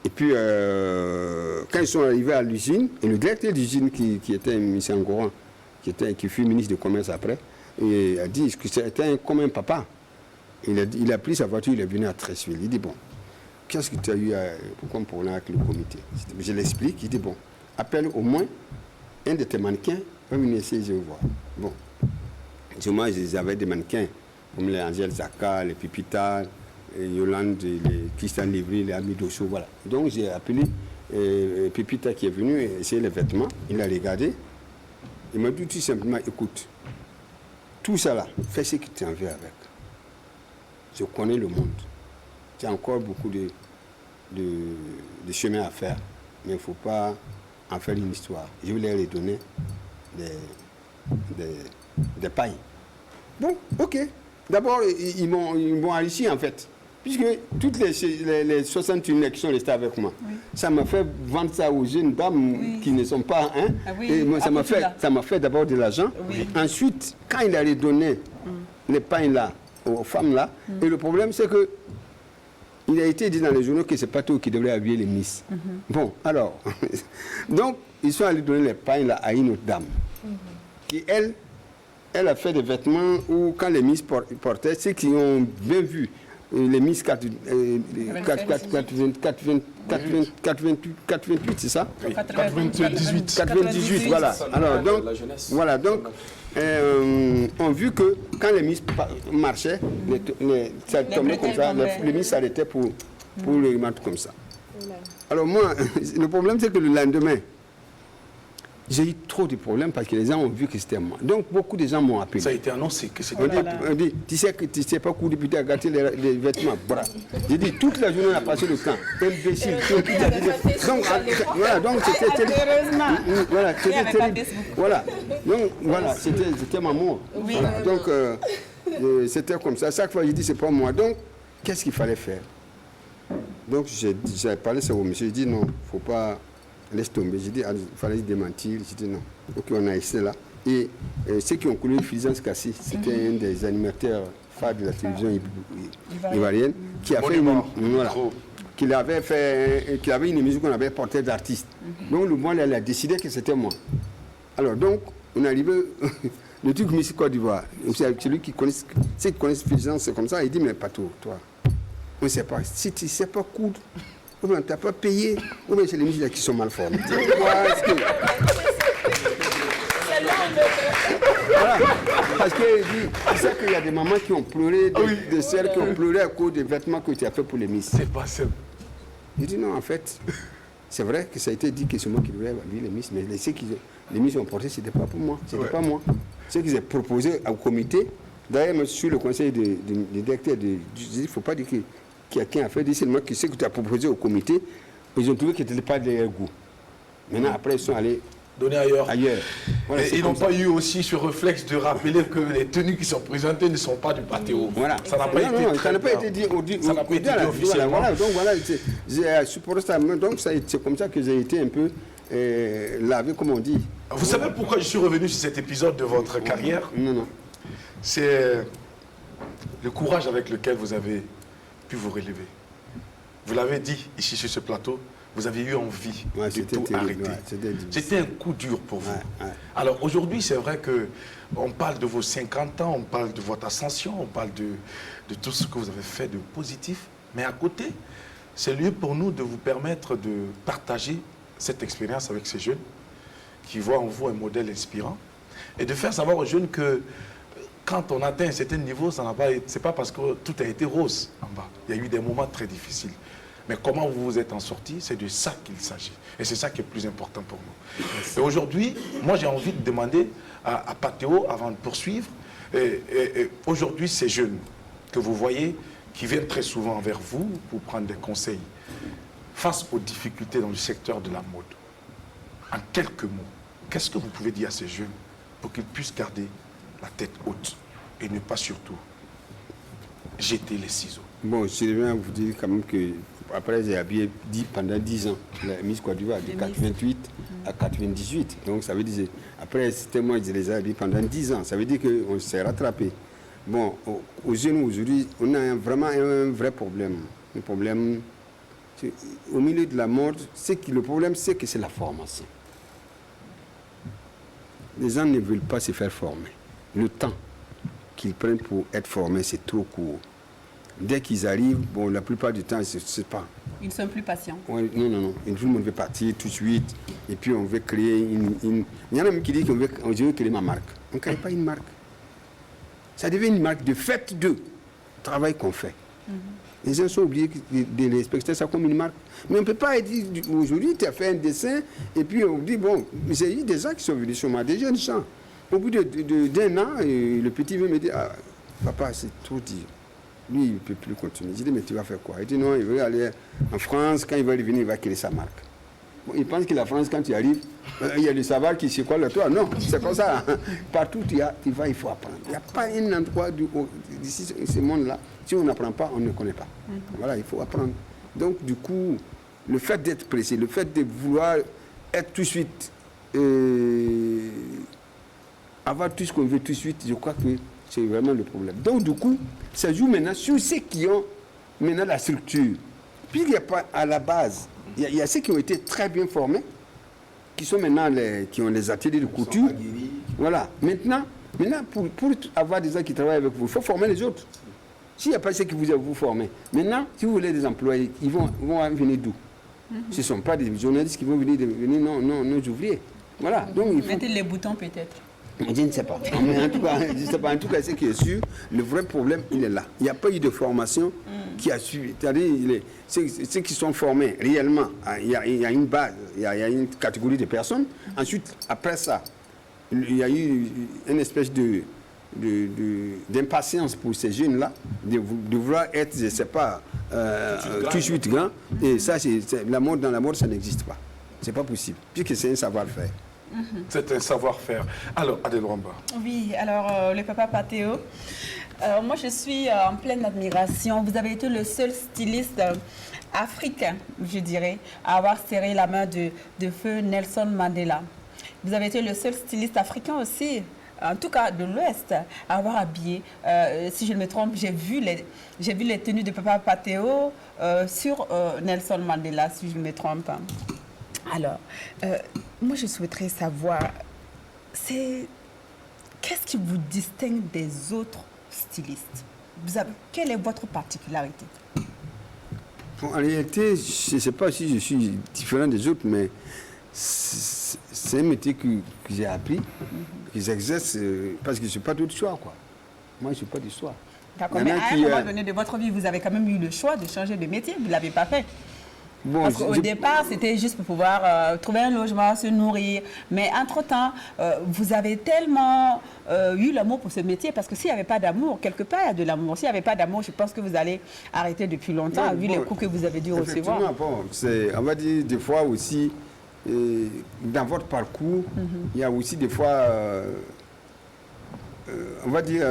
et puis, quand ils sont arrivés à l'usine, et le directeur de l'usine qui était M. Angoran, qui fut ministre du Commerce après, il a dit que c'était comme un papa. Il a pris sa voiture, il est venu à Treichville. Il dit, bon, qu'est-ce que tu as eu comme problème avec le comité? Je l'explique, il dit, bon, appelle au moins un de tes mannequins, va venir essayer de voir. Bon, moi, j'avais des mannequins, comme les Angèle Zaka, les Pipita, les Yolande, les Christian Livry, les Amis d'Osso, voilà. Donc, j'ai appelé Pipita qui est venu essayer les vêtements, il a regardé, il m'a dit tout simplement, écoute, tout ça là, fais ce que tu en veux avec. Je connais le monde. Tu as encore beaucoup de chemin à faire, mais il ne faut pas en faire une histoire. Je vais leur donner des pailles. Bon, ok. D'abord, ils m'ont enrichi en fait. Puisque toutes les 61 qui sont restées avec moi, ça m'a fait vendre ça aux jeunes dames qui ne sont pas... Hein, et moi, ça m'a fait d'abord de l'argent. Ensuite, quand il a redonné les pains là, aux femmes là, et le problème c'est que il a été dit dans les journaux que c'est pas tout qui devrait habiller les Miss. Bon, alors, donc, ils sont allés donner les pains là à une autre dame, qui elle a fait des vêtements où quand les Miss portaient, ceux qui ont bien vu, les Miss 428, c'est ça? 98, voilà. Alors, donc, on a vu que quand les Miss marchaient, ça tombait comme ça, les Miss s'arrêtaient pour le remettre comme ça. Alors moi, le problème c'est que le lendemain, j'ai eu trop de problèmes parce que les gens ont vu que c'était moi. Donc beaucoup de gens m'ont appelé. Ça a été annoncé que c'était on dit, tu sais que tu ne sais pas où député a gâté les vêtements. Voilà. J'ai dit, toute la journée on a passé le temps. Imbécile. Donc c'était terrible. Voilà, c'était terrible. Voilà. Donc voilà, c'était ma mort. Voilà. Donc c'était comme ça. Chaque fois j'ai dit, c'est pas moi. Donc, qu'est-ce qu'il fallait faire? Donc j'ai parlé ça au monsieur. J'ai dit, non, il ne faut pas... Laisse tomber. J'ai dit, il fallait démentir. J'ai dit non. Ok, on a essayé là. Et ceux qui ont connu Fulgence Kassi, c'était un des animateurs phares de la télévision ivoirienne qui a fait qu'il avait une émission qu'on avait portée d'artiste. Donc le moine, elle a décidé que c'était moi. Alors donc, on est arrivé, le truc Miss Côte d'Ivoire, celui qui connaît, ceux qui connaissent Fulgence, c'est comme ça, il dit, mais pas tout, toi. On ne sait pas. Si tu ne sais pas coudre, ou bien tu n'as pas payé, ou bien c'est les musiciens qui sont mal formés. Voilà. Parce que tu sais qu'il y a des mamans qui ont pleuré, des sœurs qui ont pleuré à cause des vêtements que tu as fait pour les Miss. C'est pas simple. Il dit non, en fait, c'est vrai que ça a été dit que c'est moi qui devais habiller les Miss, mais les Miss ont porté, ce n'était pas pour moi. C'était pas moi. Ce qu'ils ont proposé au comité, d'ailleurs, sur le conseil du directeur, il ne faut pas dire que quelqu'un a fait des seulement qui sait que tu as proposé au comité, ils ont trouvé que tu n'étais pas de leur goût. Maintenant, après, ils sont allés donner ailleurs. Voilà, et ils n'ont pas eu aussi ce réflexe de rappeler que les tenues qui sont présentées ne sont pas du Patéo. Voilà. Ça n'a pas été dit officiellement. Voilà, donc voilà, j'ai supporté ça. Donc c'est comme ça que j'ai été un peu lavé, comme on dit. Vous savez pourquoi je suis revenu sur cet épisode de votre carrière? Non. C'est le courage avec lequel vous avez pu vous relever. Vous l'avez dit ici sur ce plateau, vous avez eu envie de tout arrêter. C'était un coup dur pour vous. Alors aujourd'hui, c'est vrai qu'on parle de vos 50 ans, on parle de votre ascension, on parle de tout ce que vous avez fait de positif. Mais à côté, c'est lieu pour nous de vous permettre de partager cette expérience avec ces jeunes qui voient en vous un modèle inspirant et de faire savoir aux jeunes que quand on atteint un certain niveau, c'est pas parce que tout a été rose en bas. Il y a eu des moments très difficiles. Mais comment vous vous êtes en sorti, c'est de ça qu'il s'agit. Et c'est ça qui est le plus important pour nous. Et aujourd'hui, moi j'ai envie de demander à Patéo, avant de poursuivre, aujourd'hui ces jeunes que vous voyez, qui viennent très souvent vers vous pour prendre des conseils, face aux difficultés dans le secteur de la mode, en quelques mots, qu'est-ce que vous pouvez dire à ces jeunes pour qu'ils puissent garder la tête haute et ne pas surtout jeter les ciseaux? Bon, je viens vous dire quand même que après j'ai habillé pendant 10 ans la Miss Côte d'Ivoire de 88 à 98. Donc ça veut dire, après c'était moi qui les ai habillés pendant 10 ans. Ça veut dire qu'on s'est rattrapé. Bon, aux jeunes aujourd'hui, on a vraiment un vrai problème. Un problème au milieu de la mode, le problème c'est que c'est la formation. Les gens ne veulent pas se faire former. Le temps qu'ils prennent pour être formés, c'est trop court. Dès qu'ils arrivent, bon, la plupart du temps, je ne sais pas. Ils ne sont plus patients. Ouais, non. Et tout le monde veut partir tout de suite. Et puis, on veut créer une... Il y en a même qui disent qu'on veut créer ma marque. On ne crée pas une marque. Ça devient une marque de fait de travail qu'on fait. Les gens sont obligés de respecter ça comme une marque. Mais on ne peut pas dire, aujourd'hui, tu as fait un dessin, et puis on dit, bon, j'ai eu des gens qui sont venus sur moi, des jeunes gens. Au bout d'un an, le petit veut me dire, ah, papa, c'est trop dur. Lui, il ne peut plus continuer. Je dis, mais tu vas faire quoi? Il dit, non, il veut aller en France. Quand il va revenir, il va créer sa marque. Bon, il pense que la France, quand tu arrives, il y a le savoir qui se colle à toi. Non, c'est comme ça. Partout tu vas, il faut apprendre. Il n'y a pas un endroit d'ici, ce monde-là. Si on n'apprend pas, on ne connaît pas. Voilà, il faut apprendre. Donc, du coup, le fait d'être pressé, le fait de vouloir être tout de suite, avoir tout ce qu'on veut tout de suite, je crois que c'est vraiment le problème. Donc, du coup, ça joue maintenant sur ceux qui ont maintenant la structure. Puis, il n'y a pas à la base. Il y a ceux qui ont été très bien formés, qui sont maintenant qui ont les ateliers de couture. Voilà. Maintenant pour avoir des gens qui travaillent avec vous, il faut former les autres. S'il n'y a pas ceux qui vous former, maintenant, si vous voulez des employés, ils vont venir d'où? Ce ne sont pas des journalistes qui vont venir devenir nos ouvriers. Voilà. Donc, il faut... Mettez les boutons peut-être. Je ne sais pas. Mais en tout cas, je ne sais pas. En tout cas, ce qui est sûr, le vrai problème, il est là. Il n'y a pas eu de formation qui a suivi. C'est-à-dire, ceux qui sont formés réellement, il y a une base, il y a une catégorie de personnes. Ensuite, après ça, il y a eu une espèce d'impatience pour ces jeunes-là, de vouloir être, je ne sais pas, tout de suite grand. Et ça, dans la mode, ça n'existe pas. Ce n'est pas possible, puisque c'est un savoir-faire. C'est un savoir-faire. Alors, Adèle Rwamba. Oui, alors le papa Patéo, moi je suis en pleine admiration. Vous avez été le seul styliste africain, je dirais, à avoir serré la main de feu Nelson Mandela. Vous avez été le seul styliste africain aussi, en tout cas de l'Ouest, à avoir habillé, si je ne me trompe, j'ai vu les tenues de papa Patéo sur Nelson Mandela, si je ne me trompe. Alors, moi je souhaiterais savoir, qu'est-ce qui vous distingue des autres stylistes? Quelle est votre particularité? Bon, en réalité, je ne sais pas si je suis différent des autres, mais c'est un métier que j'ai appris, que j'exerce, parce que je n'ai pas d'autre choix, quoi. Moi, je n'ai pas d'histoire. D'accord, mais à un moment donné de votre vie, vous avez quand même eu le choix de changer de métier, vous ne l'avez pas fait. Bon, parce qu'au départ, c'était juste pour pouvoir trouver un logement, se nourrir. Mais entre-temps, vous avez tellement eu l'amour pour ce métier, parce que s'il n'y avait pas d'amour, quelque part, il y a de l'amour. S'il n'y avait pas d'amour, je pense que vous allez arrêter depuis longtemps, vu les coups que vous avez dû recevoir. Bon, on va dire des fois aussi, dans votre parcours, il y a aussi des fois, on va dire,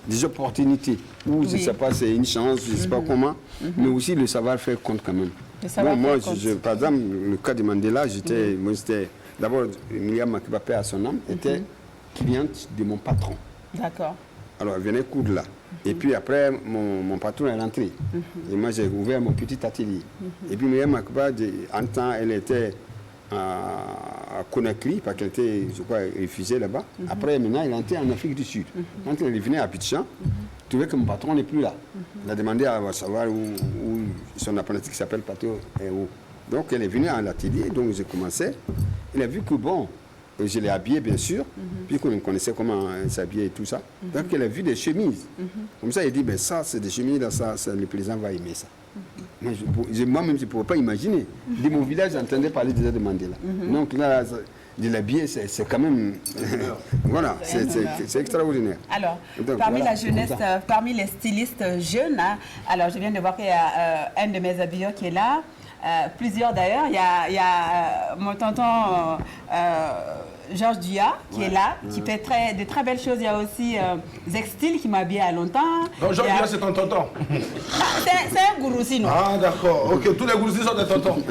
des opportunités. Ou je ne sais pas, c'est une chance, je ne sais pas comment, mais aussi le savoir-faire compte quand même. Bon, moi, par exemple, le cas de Mandela, j'étais d'abord, Myriam Makeba, paix à son âme, était cliente de mon patron. D'accord. Alors, elle venait coudre là. Et puis après, mon patron est rentré. Et moi, j'ai ouvert mon petit atelier. Et puis Myriam Makeba, en temps, elle était à Conakry, parce qu'elle était, je crois, réfugiée là-bas. Après, maintenant, elle est rentrée en Afrique du Sud. Quand elle est venue à Abidjan, je trouvais que mon patron n'est plus là. Elle a demandé à savoir où son apprenti qui s'appelle Patéo est où. Donc, elle est venue à l'atelier, donc j'ai commencé. Elle a vu que, bon, je l'ai habillée, bien sûr, puisqu'on connaissait comment elle s'habillait et tout ça. Donc, elle a vu des chemises. Comme ça, elle dit, ben ça, c'est des chemises, là, ça, le président va aimer ça. Moi-même, je ne pourrais pas imaginer. De mon village, j'entendais parler déjà de Mandela. Donc là, de l'habiller, c'est quand même... voilà, c'est extraordinaire. Alors, donc, parmi la jeunesse, parmi les stylistes jeunes, hein, alors je viens de voir qu'il y a un de mes habilleurs qui est là. Plusieurs d'ailleurs. Il y a mon tonton Georges Duya qui est là, qui fait de très belles choses. Il y a aussi Zextil qui m'a habillé à longtemps. Donc Georges Duya, c'est ton tonton? C'est un gourou-si, non? Ah, d'accord. Ok, tous les gourous-si sont des tontons.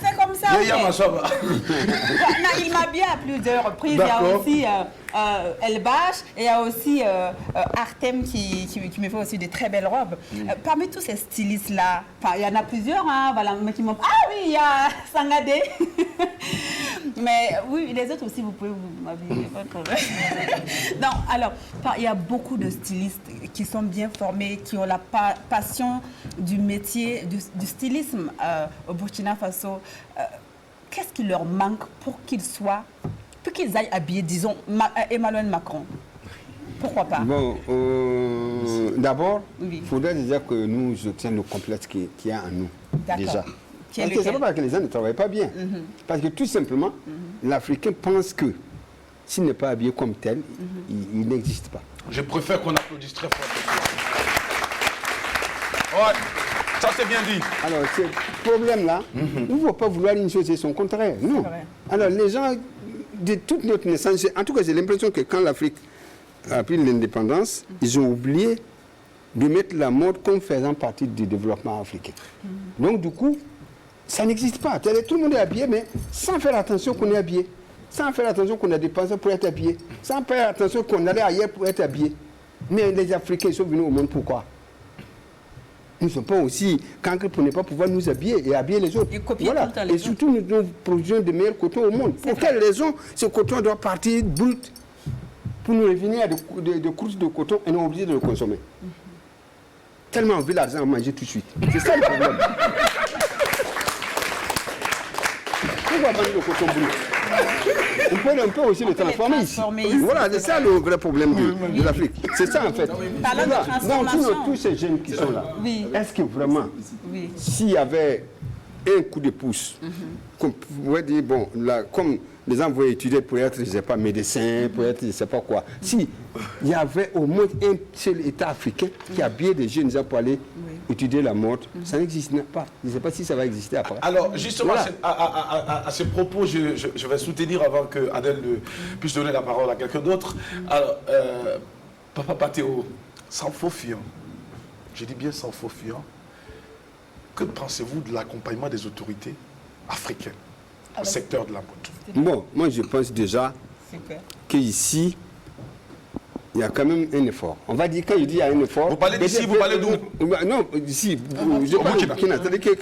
C'est comme ça. Il m'a habillé à plusieurs reprises. Il y a aussi Elbach et il y a aussi Artem qui me fait aussi de très belles robes. Parmi tous ces stylistes-là, il y en a plusieurs, hein, voilà, mais qui m'ont... Ah oui, il y a Sangadé. Mais oui, les autres aussi, vous pouvez m'habiller, pas de problème. Non, alors, il y a beaucoup de stylistes qui sont bien formés, qui ont la passion du métier, du stylisme au Burkina Faso. Qu'est-ce qui leur manque pour qu'ils aillent habiller, disons, Emmanuel Macron? Pourquoi pas? Bon, d'abord, il faudrait déjà que nous obtenions le complexe qu'il y a en nous. Déjà. C'est pas parce que les gens ne travaillent pas bien. Parce que tout simplement, l'Africain pense que s'il n'est pas habillé comme tel, il n'existe pas. Je préfère qu'on applaudisse très fort. Ouais, ça c'est bien dit. Alors, ce problème-là, il ne faut pas vouloir une chose et son contraire. Non. Alors, les gens, de toute notre naissance, en tout cas, j'ai l'impression que quand l'Afrique a pris l'indépendance, ils ont oublié de mettre la mode comme faisant partie du développement africain. Donc, du coup, ça n'existe pas. Tout le monde est habillé, mais sans faire attention qu'on est habillé. Sans faire attention qu'on a dépensé pour être habillé. Sans faire attention qu'on allait ailleurs pour être habillé. Mais les Africains sont venus au monde pourquoi? Nous ne sommes pas aussi cancres pour ne pas pouvoir nous habiller et habiller les autres. Voilà. Et surtout, nous produisons de meilleurs cotons au monde. Pour quelle raison ce coton doit partir brut pour nous revenir à des courses de coton et nous obligés de le consommer? tellement on veut l'argent à manger tout de suite. C'est ça le problème. Pourquoi vendre le coton brut? On peut aussi le transformer ici. Voilà, c'est ça le vrai problème de l'Afrique. C'est ça en fait. Parlant de transformation. Donc, tous ces jeunes qui sont là, est-ce que vraiment, s'il y avait un coup de pouce, qu'on pourrait dire, bon, là, comme les gens vont étudier pour être, je ne sais pas, médecin, pour être, je ne sais pas quoi, si il y avait au moins un seul État africain qui a bien des jeunes gens pour aller étudier la mort, ça n'existe pas. Je ne sais pas si ça va exister après. Alors, justement, à ce propos, je vais soutenir avant que Adèle puisse donner la parole à quelqu'un d'autre. Alors, Papa Pathéo, sans faux fiant, je dis bien sans faux fiant, que pensez-vous de l'accompagnement des autorités africaines au secteur de la mode? Bon, moi je pense déjà qu'ici, il y a quand même un effort. On va dire, quand je dis il y a un effort... Vous parlez d'ici, vous parlez d'où? Non, d'ici, je parle du Burkina. C'est-à-dire que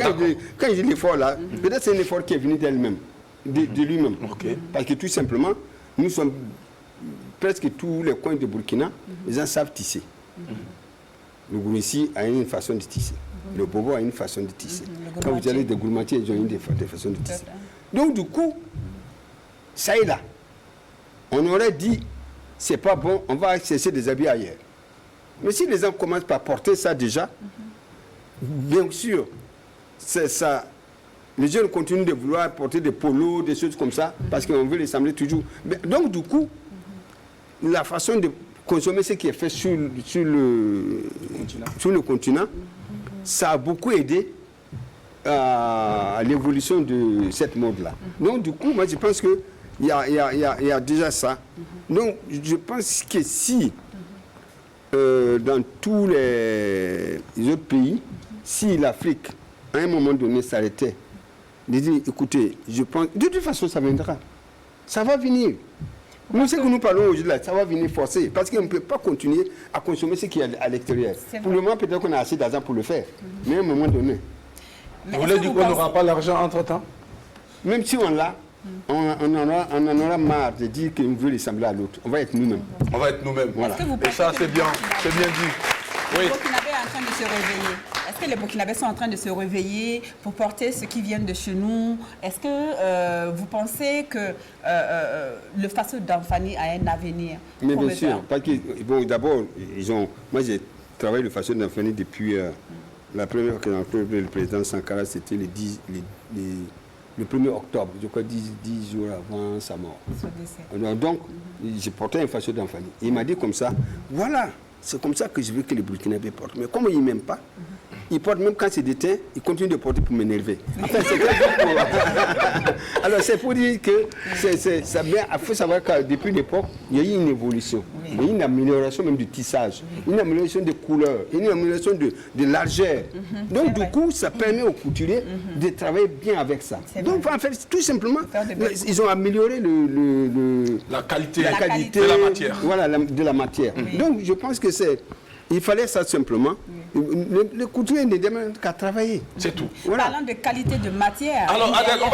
quand je dis l'effort là, peut-être c'est un effort qui est venu d'elle-même, de lui-même. Parce que tout simplement, nous sommes presque tous les coins de Burkina, les gens savent tisser. Le Goumissi a une façon de tisser. Le Bobo a une façon de tisser. Quand vous allez des Gourmatiers, ils ont une des façons de tisser. Donc du coup, ça est là. On aurait dit, c'est pas bon, on va cesser des habits ailleurs. Mais si les gens commencent par porter ça déjà, bien sûr, c'est ça. Les jeunes continuent de vouloir porter des polos, des choses comme ça, parce qu'on veut les sembler toujours. Mais, donc du coup, la façon de consommer ce qui est fait sur le continent, ça a beaucoup aidé à l'évolution de cette mode-là. Donc, du coup, moi, je pense qu'il y a déjà ça. Donc, je pense que si, dans tous les autres pays, si l'Afrique, à un moment donné, s'arrêtait, de dire, écoutez, je pense... De toute façon, ça viendra. Ça va venir. Nous, ce que nous parlons aujourd'hui, ça va venir forcer. Parce qu'on ne peut pas continuer à consommer ce qui est à l'extérieur. Pour le moment, peut-être qu'on a assez d'argent pour le faire. Mais à un moment donné... Vous voulez dire qu'on n'aura pas l'argent entre-temps? Même si on l'a, on en aura marre de dire qu'on veut ressembler à l'autre. On va être nous-mêmes. On va être nous-mêmes. Voilà. Et ça, c'est bien dit. Oui. Les Burkinabés sont en train de se réveiller. Est-ce que les Burkinabés sont en train de se réveiller pour porter ce qui vient de chez nous? Est-ce que vous pensez que le Faso d'Anfani a un avenir? Mais bien sûr. Parce que, bon, d'abord, moi j'ai travaillé le Faso d'Anfani depuis la première que le président Sankara, c'était le 1er octobre, je crois 10 jours avant sa mort. Donc, j'ai porté un Faso d'Anfani. Il m'a dit comme ça, voilà. C'est comme ça que je veux que les Burkinabés portent. Mais comme ils ne m'aiment pas, ils portent même quand c'est déteint, ils continuent de porter pour m'énerver. Enfin, alors c'est pour dire que il faut savoir que depuis l'époque, il y a eu une évolution. Il y a eu une amélioration même du tissage, une amélioration des couleurs, une amélioration de largeur. Donc du coup, ça permet aux couturiers de travailler bien avec ça. Donc en fait, tout simplement, ils ont amélioré la qualité de la matière. Voilà, de la matière. Donc je pense que il fallait ça simplement. Le couturier ne demande qu'à travailler. C'est tout. Voilà. Parlant de qualité de matière. Alors, Adèle, on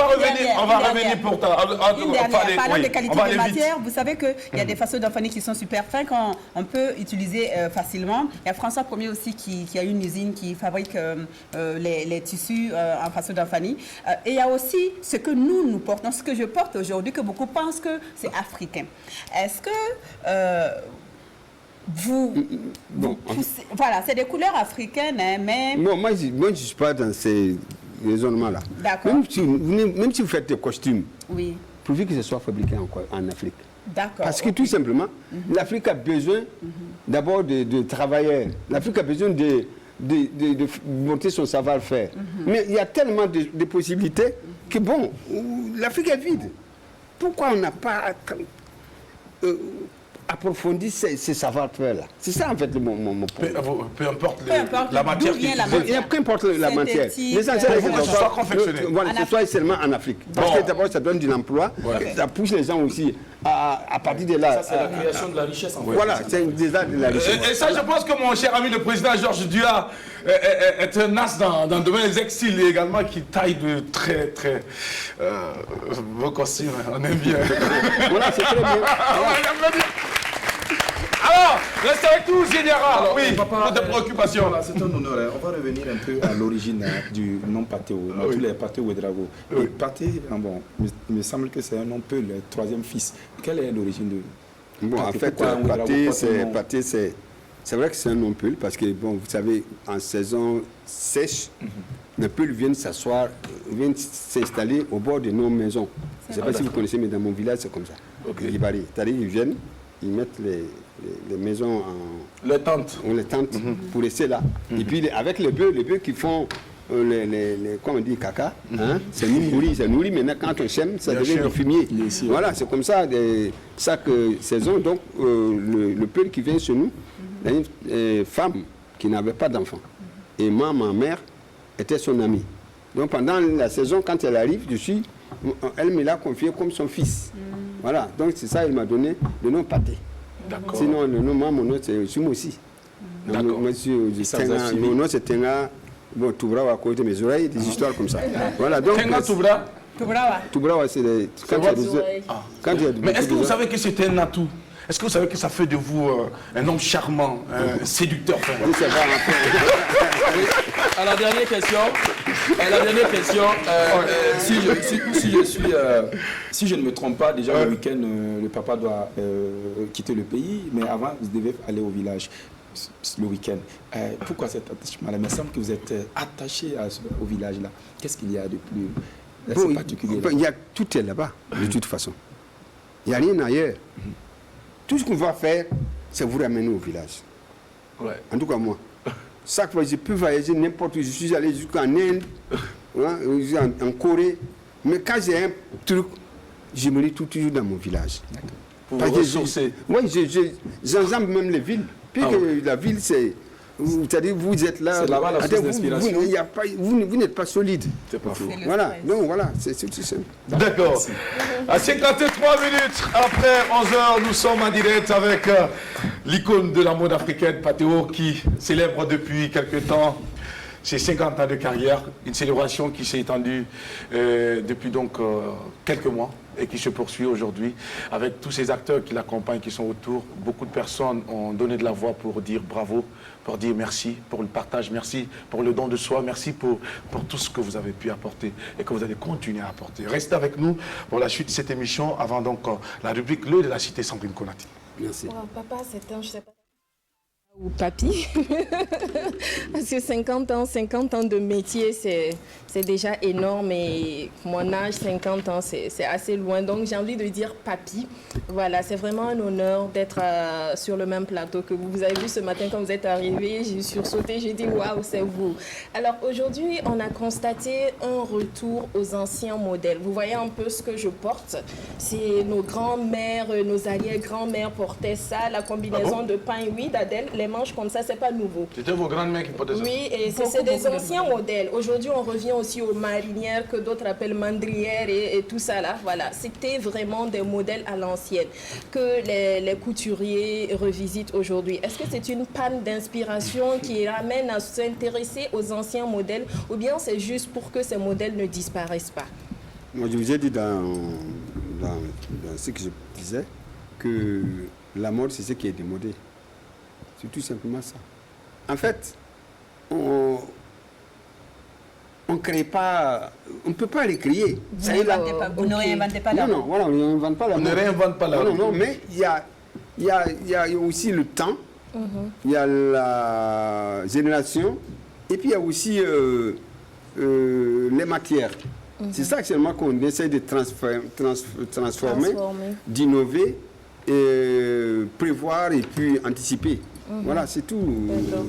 va revenir pour ta. Parlant de qualité de matière, vous savez qu'il y a des façons d'Anfani qui sont super fins qu'on peut utiliser facilement. Il y a François Ier aussi qui a une usine qui fabrique les tissus en façon d'Anfani. Et il y a aussi ce que nous portons, ce que je porte aujourd'hui, que beaucoup pensent que c'est africain. Est-ce que voilà, c'est des couleurs africaines, hein, mais... Bon, moi, je ne suis pas dans ces raisonnements-là. D'accord. Même si vous faites des costumes, pourvu que ce soit fabriqué en Afrique. D'accord. Parce que tout simplement, l'Afrique a besoin d'abord de travailleurs. L'Afrique a besoin de monter son savoir-faire. Mais il y a tellement de possibilités que, bon, l'Afrique est vide. Pourquoi on n'a pas... approfondir ces savoir-faire-là. C'est ça, en fait, mon point. Peu importe la matière qui est. Peu importe la matière. L'essentiel, c'est que ce soit confectionné. Voilà, que ce soit seulement en Afrique. Parce que d'abord, ça donne de l'emploi. Ça pousse les gens aussi à partir de là. Ça, c'est la création de la richesse, en fait. Voilà, c'est déjà de la richesse. Et ça, je pense que mon cher ami, le président Georges Duha, est un as dans le domaine des textiles également, qui taille de très vos costumes. On aime bien. Voilà, c'est très bien. Alors, reste avec nous, Général. Alors, Oui, papa, pour tes préoccupations. Voilà, c'est un honneur. On va revenir un peu à l'origine du nom Patéo. Tous les Patéo Ouedraogo. Et Paté, bon, il me semble que c'est un nom peu le troisième fils. Quelle est l'origine de Bon, en fait, Paté, c'est vrai que c'est un nom peul parce que, bon, vous savez, en saison sèche, les peuls viennent s'asseoir, viennent s'installer au bord de nos maisons. Je ne sais pas si vous connaissez, mais dans mon village, c'est comme ça. Les Libari. C'est-à-dire qu'ils viennent, ils mettent les maisons en... Les tentes. Les tentes pour rester là. Et puis, avec les bœufs qui font... comment on dit, caca, hein? C'est nourri maintenant quand on sème, ça devient du fumier. Voilà, c'est comme ça, chaque saison. Donc, le peuple qui vient chez nous, il y a une femme qui n'avait pas d'enfant. Et moi, ma mère était son amie. Donc, pendant la saison, quand elle arrive, elle me l'a confié comme son fils. Voilà, donc c'est ça, elle m'a donné le nom Paté. D'accord. Sinon, le nom, moi, mon nom, c'est Sumo aussi. D'accord. Mon nom, c'est Tenga. Bon, Toubrawa à côté de mes oreilles, des histoires comme ça. Voilà, donc. Tenga Toubra. Toubrawa, c'est des. Mais est-ce que vous savez que c'est un atout? Est-ce que vous savez que ça fait de vous un homme charmant, un séducteur? Oui, c'est vrai. À la dernière question, si je ne me trompe pas, déjà le week-end, le papa doit quitter le pays, mais avant, vous devez aller au village le week-end. Pourquoi cet attachement-là? Il me semble que vous êtes attaché au village-là. Qu'est-ce qu'il y a de plus particulier? Tout est là-bas, de toute façon. Il n'y a rien ailleurs. Tout ce qu'on va faire, c'est vous ramener au village. Ouais. En tout cas, moi. Chaque fois, je peux voyager n'importe où. Je suis allé jusqu'en Inde, en Corée. Mais quand j'ai un truc, je me retrouve toujours dans mon village. Pour vous ressourcer. Oui, j'enjambe même les villes. Puis que la ville, c'est... C'est-à-dire, vous êtes là... C'est là-bas la source d'inspiration. Vous n'êtes pas solide. C'est pas faux. Voilà, donc voilà, c'est tout simple. D'accord. À 53 minutes après 11h, nous sommes en direct avec l'icône de la mode africaine, Patéo, qui célèbre depuis quelques temps ses 50 ans de carrière. Une célébration qui s'est étendue depuis donc quelques mois et qui se poursuit aujourd'hui avec tous ces acteurs qui l'accompagnent, qui sont autour. Beaucoup de personnes ont donné de la voix pour dire bravo, pour dire merci pour le partage, merci pour le don de soi, merci pour tout ce que vous avez pu apporter et que vous allez continuer à apporter. Restez avec nous pour la suite de cette émission avant donc la rubrique Le de la Cité Sandrine Konati. Merci. Wow, papa, c'est un, je sais pas. Ou papy, parce que 50 ans de métier, c'est déjà énorme et mon âge, 50 ans, c'est assez loin. Donc j'ai envie de dire papy. Voilà, c'est vraiment un honneur d'être sur le même plateau que vous. Vous avez vu ce matin quand vous êtes arrivé, j'ai sursauté, j'ai dit waouh, c'est vous. Alors aujourd'hui, on a constaté un retour aux anciens modèles. Vous voyez un peu ce que je porte. C'est nos grands-mères, nos arrière-grands-mères portaient ça, la combinaison de pain, oui, d'Adèle. Les manches comme ça, c'est pas nouveau. C'était vos grandes-mères qui portaient ça? Oui, et c'est des anciens modèles. Aujourd'hui, on revient aussi aux marinières que d'autres appellent mandrières et tout ça là. Voilà, c'était vraiment des modèles à l'ancienne que les couturiers revisitent aujourd'hui. Est-ce que c'est une panne d'inspiration qui ramène à s'intéresser aux anciens modèles ou bien c'est juste pour que ces modèles ne disparaissent pas? Moi, je vous ai dit dans ce que je disais que la mode, c'est ce qui est démodé. C'est tout simplement ça. En fait, on ne crée pas, on ne peut pas les créer. Vous ne réinventez pas la mode. Non, voilà, on ne réinvente pas la mode. On ne réinvente pas la mode. Non, mais il y a aussi le temps, il y a la génération, et puis il y a aussi les matières. C'est ça actuellement qu'on essaie de transformer, d'innover, et prévoir et puis anticiper. Voilà, c'est tout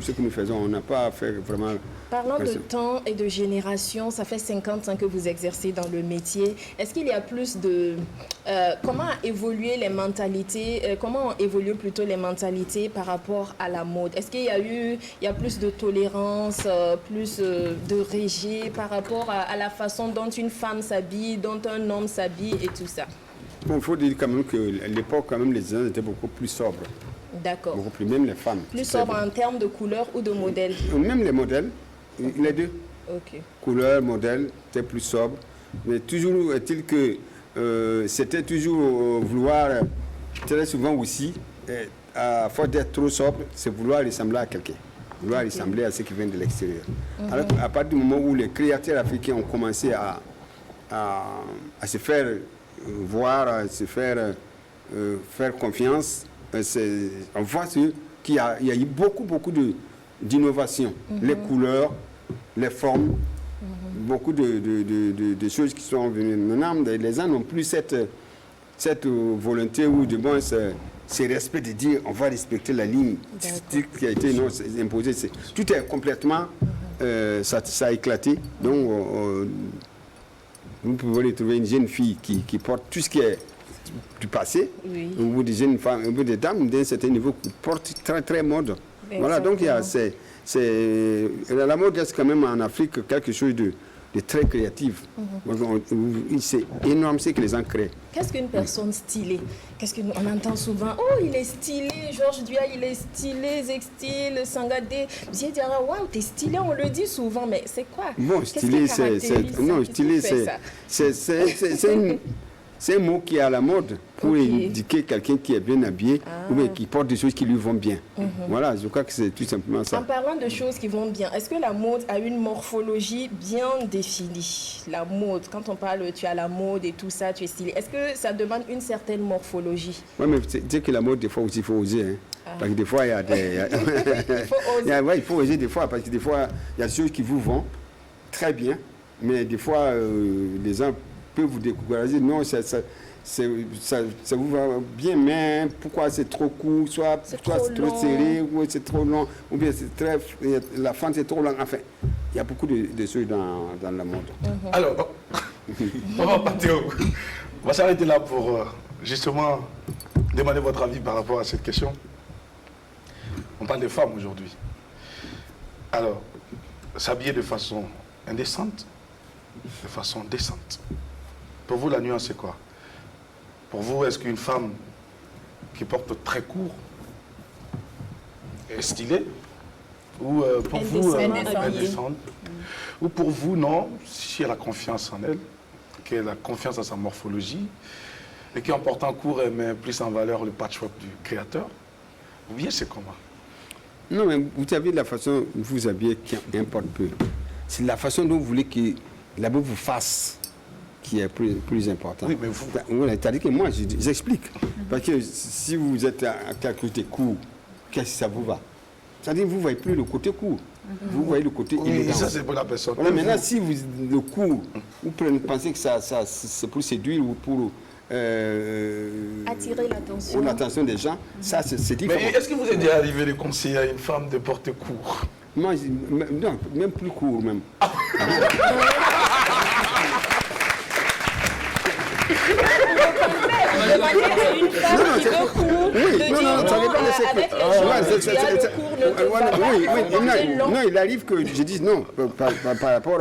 ce que nous faisons. On n'a pas à faire vraiment... Parlant de temps et de génération, ça fait 50 ans que vous exercez dans le métier. Est-ce qu'il y a plus de... comment évoluer les mentalités, comment ont évolué plutôt les mentalités par rapport à la mode? Est-ce qu'il y a plus de tolérance, plus de rejet par rapport à la façon dont une femme s'habille, dont un homme s'habille et tout ça? Bon, il faut dire quand même qu'à l'époque, quand même, les gens étaient beaucoup plus sobres. D'accord. Beaucoup plus, même les femmes. Plus sobre en termes de couleur ou de modèle? Même les modèles, les deux. Ok. Couleur, modèle, c'était plus sobre. Mais toujours est-il que c'était toujours vouloir, très souvent aussi, à force d'être trop sobre, c'est vouloir ressembler à quelqu'un, vouloir ressembler à ceux qui viennent de l'extérieur. Alors à partir du moment où les créateurs africains ont commencé à se faire voir, à se faire confiance, on voit qu'il y a eu beaucoup d'innovations. Les couleurs, les formes, beaucoup de choses qui sont venues. Maintenant, les gens n'ont plus cette volonté ou du moins ce respect de dire on va respecter la ligne qui a été imposée. Tout est complètement, ça a éclaté. Donc, vous pouvez trouver une jeune fille qui porte tout ce qui est du passé, ou des jeunes femmes, ou des dames d'un certain niveau qui portent très très mode. Voilà, donc la mode est quand même en Afrique quelque chose de très créatif. C'est énorme ce que les gens créent. Qu'est-ce qu'une personne stylée? Qu'est-ce qu'on entend souvent? Oh, il est stylé, Georges Duha, il est stylé, Zextile, Sangadé. J'ai dit, waouh, t'es stylé, on le dit souvent, mais c'est quoi? Bon, stylé, c'est un mot qui est à la mode pour indiquer quelqu'un qui est bien habillé ou bien qui porte des choses qui lui vont bien. Voilà, je crois que c'est tout simplement ça. En parlant de choses qui vont bien, est-ce que la mode a une morphologie bien définie? La mode, quand on parle, tu as la mode et tout ça, tu es stylé. Est-ce que ça demande une certaine morphologie? Oui, mais c'est que la mode, des fois aussi, il faut oser. Hein. Parce que des fois, il y a des... il faut oser des fois, parce que des fois, il y a des choses qui vous vont très bien, mais des fois, les gens peuvent vous décourager. Non, ça vous va bien, mais pourquoi c'est trop court, soit c'est trop serré, ou c'est trop long, ou bien la fente est trop longue. Enfin, il y a beaucoup de choses dans la mode. Alors, on va partir. On va s'arrêter là pour justement demander votre avis par rapport à cette question. On parle des femmes aujourd'hui. Alors, s'habiller de façon indécente, de façon décente. Pour vous, la nuance, c'est quoi? Pour vous, est-ce qu'une femme qui porte très court est stylée? Ou pour vous, indécente? Ou pour vous, non, si elle a confiance en elle, qu'elle a confiance en sa morphologie, et qui en portant court, elle met plus en valeur le patchwork du créateur? Ou bien c'est comment? Non, mais vous savez, la façon dont vous habillez qui importe peu. C'est la façon dont vous voulez que la boue vous fasse qui est plus important. Oui, mais vous... C'est-à-dire que moi, j'explique. Parce que si vous êtes à quelque chose de court, qu'est-ce que ça vous va? C'est-à-dire que vous ne voyez plus le côté court. Vous voyez le côté élégant. Ça, c'est pour la personne. Voilà, maintenant, si le court, vous pensez que c'est pour séduire ou pour... attirer l'attention. Ou l'attention des gens, ça, c'est différent. Mais est-ce que vous êtes déjà arrivé de conseiller à une femme de porter court? Moi, non, même plus court, même. Une femme qui veut court, ça dépend de ce non, il arrive que je dise non, par rapport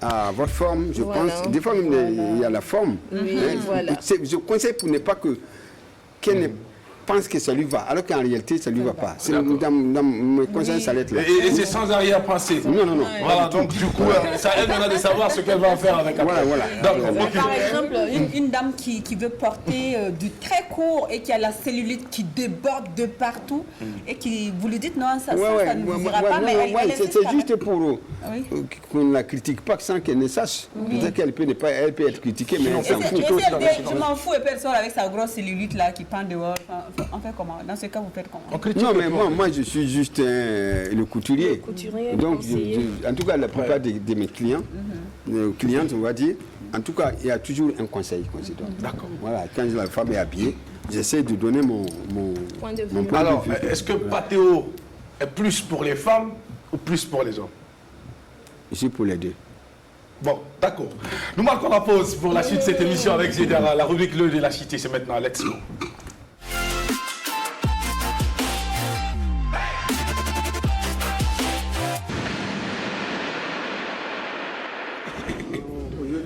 à votre forme, je pense. Des fois, il y a la forme. Je conseille pour ne pas qu'elle pense que ça lui va, alors qu'en réalité, ça ne lui va pas. Dans mes conseils, ça l'être là. Et c'est sans arrière-pensée. Non. Voilà, donc du coup, ça aide maintenant de savoir ce qu'elle va en faire avec après. Voilà. Par exemple, une dame qui veut porter du très court et qui a la cellulite qui déborde de partout et qui vous lui dites non, ça ne vous ira pas, mais elle c'est juste pour qu'on ne la critique pas sans qu'elle ne sache. Peut-être qu'elle peut être critiquée, mais on s'en fout. Je m'en fous et personne avec sa grosse cellulite là qui pend dehors. On fait comment? Dans ce cas, vous faites comment? Non, mais moi, je suis juste le couturier. Donc, en tout cas, la plupart de mes clients, clientes, on va dire, en tout cas, il y a toujours un conseil qu'on se donne. D'accord. Voilà, quand la femme est habillée, j'essaie de donner mon point de vue. mon point Alors, de vue. est-ce que Patéo est plus pour les femmes ou plus pour les hommes? Je suis pour les deux. Bon, d'accord. Nous marquons la pause pour la suite de cette émission avec Zedara. La rubrique Le de la Cité, c'est maintenant. Let's go.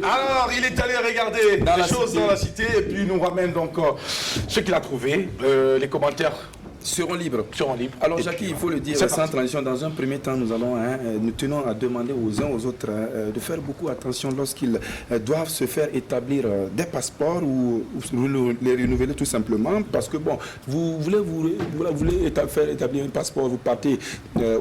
Alors, il est allé regarder les choses dans la cité et puis il nous ramène donc ce qu'il a trouvé, les commentaires seront libres. Alors Jackie, il faut le dire, C'est sans parti. transition, dans un premier temps, nous tenons à demander aux uns aux autres de faire beaucoup attention lorsqu'ils doivent se faire établir des passeports ou les renouveler tout simplement, parce que bon, vous voulez faire établir un passeport, vous partez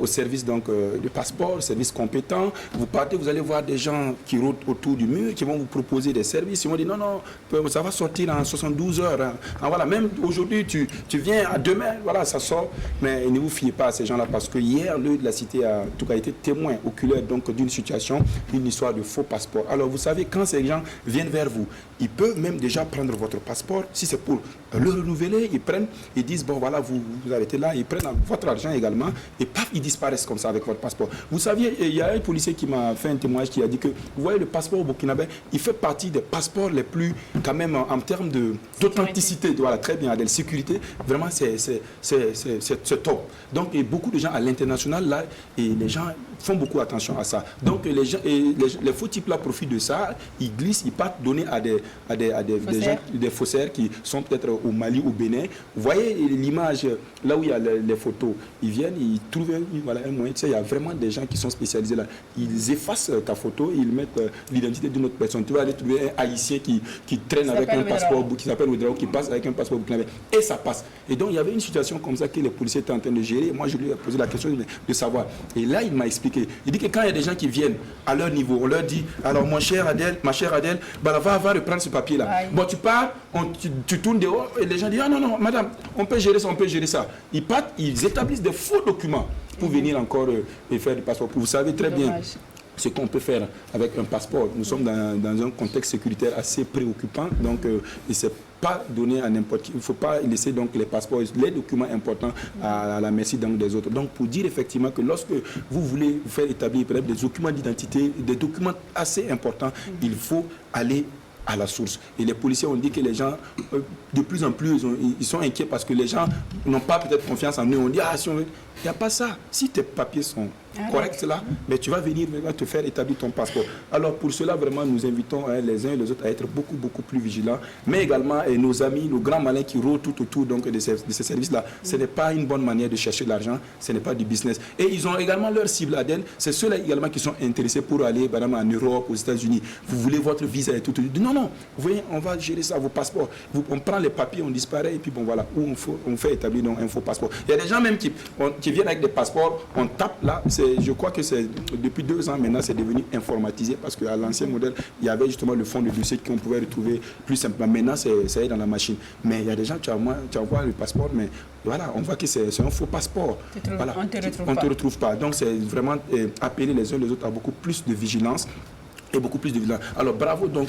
au service donc du passeport, service compétent, vous partez, vous allez voir des gens qui rôdent autour du mur, qui vont vous proposer des services, ils vont dire non, ça va sortir en 72 heures. Hein. Voilà, même aujourd'hui, tu viens à demain, voilà, ça sort, mais ne vous fiez pas à ces gens-là, parce que hier, l'œil de la cité a en tout cas été témoin oculaire donc d'une situation, une histoire de faux passeport. Alors vous savez, quand ces gens viennent vers vous, ils peuvent même déjà prendre votre passeport, si c'est pour le renouveler, ils prennent, ils disent bon voilà, vous arrêtez là, ils prennent votre argent également, et paf, ils disparaissent comme ça avec votre passeport. Vous saviez, il y a un policier qui m'a fait un témoignage qui a dit que, vous voyez, le passeport burkinabé, il fait partie des passeports les plus, quand même, en termes d'authenticité, voilà, très bien, de sécurité, vraiment c'est top. Donc, et beaucoup de gens à l'international, là, et les gens font beaucoup attention à ça. Donc, les faux types là profitent de ça, ils glissent, ils partent donner à des gens, des faussaires qui sont peut-être au Mali, au Bénin. Vous voyez l'image, là où il y a les photos, ils viennent, ils trouvent un moyen, tu sais, il y a vraiment des gens qui sont spécialisés là. Ils effacent ta photo, ils mettent l'identité d'une autre personne. Tu vas aller trouver un Haïtien qui traîne avec un passeport, qui s'appelle Ouedraogo, qui passe avec un passeport burkinabé, et ça passe. Et donc, il y avait une situation comme ça que les policiers étaient en train de gérer. Moi, je lui ai posé la question de savoir. Et là, il m'a expliqué. Il dit que quand il y a des gens qui viennent à leur niveau, on leur dit, alors mon cher Adèle, ma chère Adèle, bah, va reprendre ce papier-là. Bon, tu pars, tu tournes dehors, et les gens disent, ah non, madame, on peut gérer ça. Ils partent, ils établissent des faux documents pour venir encore et faire du passeport. Vous savez très bien ce qu'on peut faire avec un passeport. Nous sommes dans un contexte sécuritaire assez préoccupant, donc il ne s'est pas donné à n'importe qui. Il ne faut pas laisser donc les passeports, les documents importants à la merci donc des autres. Donc pour dire effectivement que lorsque vous voulez vous faire établir des documents d'identité, des documents assez importants, il faut aller à la source. Et les policiers ont dit que les gens, de plus en plus, ils sont inquiets parce que les gens n'ont pas peut-être confiance en eux. On dit, si on veut... Il n'y a pas ça. Si tes papiers sont corrects là, mais tu vas venir te faire établir ton passeport. Alors pour cela, vraiment, nous invitons les uns et les autres à être beaucoup, beaucoup plus vigilants. Mais également, nos amis, nos grands malins qui rôdent tout autour donc, de ces services-là, ce n'est pas une bonne manière de chercher de l'argent, ce n'est pas du business. Et ils ont également leur cible à d'elle. C'est ceux-là également qui sont intéressés pour aller par exemple, en Europe, aux États-Unis. Vous voulez votre visa et tout. Non, vous voyez, on va gérer ça, vos passeports. On prend les papiers, on disparaît, et puis bon voilà, où on fait établir donc, un faux passeport. Il y a des gens même qui viennent avec des passeports, on tape là, je crois que c'est depuis 2 ans maintenant, c'est devenu informatisé parce qu'à l'ancien modèle, il y avait justement le fond de dossier qu'on pouvait retrouver plus simplement. Maintenant, ça est dans la machine. Mais il y a des gens, tu envoies le passeport, mais voilà, on voit que c'est un faux passeport. Voilà, on ne te retrouve pas. Donc, c'est vraiment appeler les uns les autres à beaucoup plus de vigilance. Et beaucoup plus de vigilance. Alors bravo donc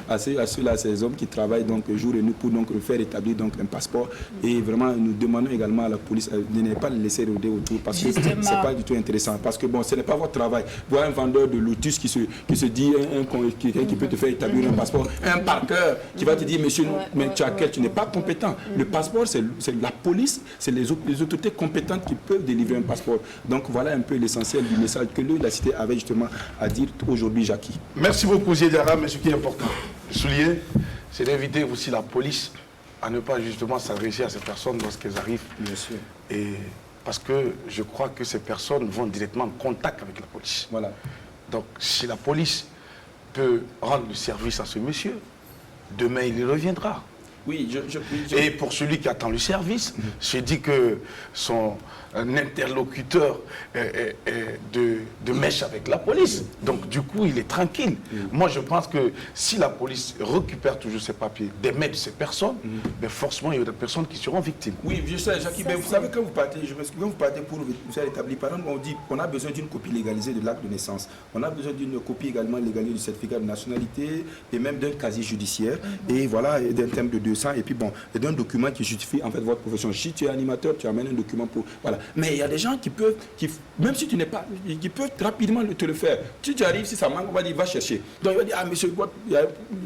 à ceux-là, ces hommes qui travaillent donc jour et nuit pour donc faire établir donc un passeport. Et vraiment nous demandons également à la police de ne pas les laisser rôder autour parce que c'est pas du tout intéressant. Parce que bon, ce n'est pas votre travail. Voir un vendeur de lotus qui se dit quelqu'un qui peut te faire établir un passeport, un parqueur qui va te dire monsieur, mais tu n'es pas compétent. Le passeport, c'est la police, c'est les autorités compétentes qui peuvent délivrer un passeport. Donc voilà un peu l'essentiel du message que la cité avait justement à dire aujourd'hui, Jackie. Merci beaucoup, Zédara, mais ce qui est important, souligner, c'est d'inviter aussi la police à ne pas justement s'adresser à ces personnes lorsqu'elles arrivent. Bien sûr. Et parce que je crois que ces personnes vont directement en contact avec la police. Voilà. Donc, si la police peut rendre le service à ce monsieur, demain il y reviendra. Oui, Et pour celui qui attend le service, je dis que son interlocuteur est de mèche avec la police. Donc du coup, il est tranquille. Moi, je pense que si la police récupère toujours ses papiers, démet de ces personnes, mais forcément, il y a des personnes qui seront victimes. Oui, je sais, Jackie, mais vous savez, quand vous partez, quand vous partez pour vous faire établir, par exemple, on dit qu'on a besoin d'une copie légalisée de l'acte de naissance. On a besoin d'une copie également légalisée du certificat de nationalité et même d'un casier judiciaire. Et voilà, d'un thème de 200 et puis bon, et d'un document qui justifie en fait votre profession. Si tu es animateur, tu amènes un document pour... Voilà. Mais il y a des gens qui peuvent, même si tu n'es pas, qui peuvent rapidement te le faire. Si tu arrives, si ça manque, on va dire, va chercher. Donc il va dire, ah monsieur,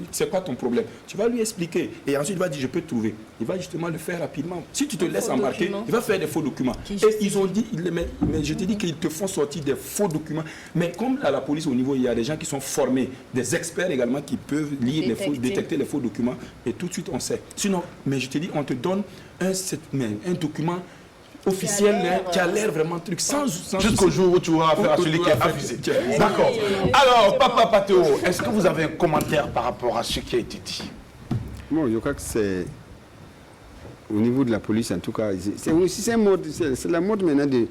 c'est quoi ton problème? Tu vas lui expliquer. Et ensuite il va dire, je peux te trouver. Il va justement le faire rapidement. Si tu te laisses embarquer, il va faire des faux documents. Et ils ont dit, mais je te dis qu'ils te font sortir des faux documents. Mais comme à la police au niveau, il y a des gens qui sont formés, des experts également qui peuvent lire détecter les faux documents. Et tout de suite on sait. Sinon, mais je te dis, on te donne un document officiel, qui a l'air vraiment truc, sans jusqu'au jour où tu auras affaire à celui qui est abusé. D'accord. Alors, Papa Patéo, est-ce que vous avez un commentaire par rapport à ce qui a été dit? Bon, je crois que c'est au niveau de la police, en tout cas, c'est la mode maintenant des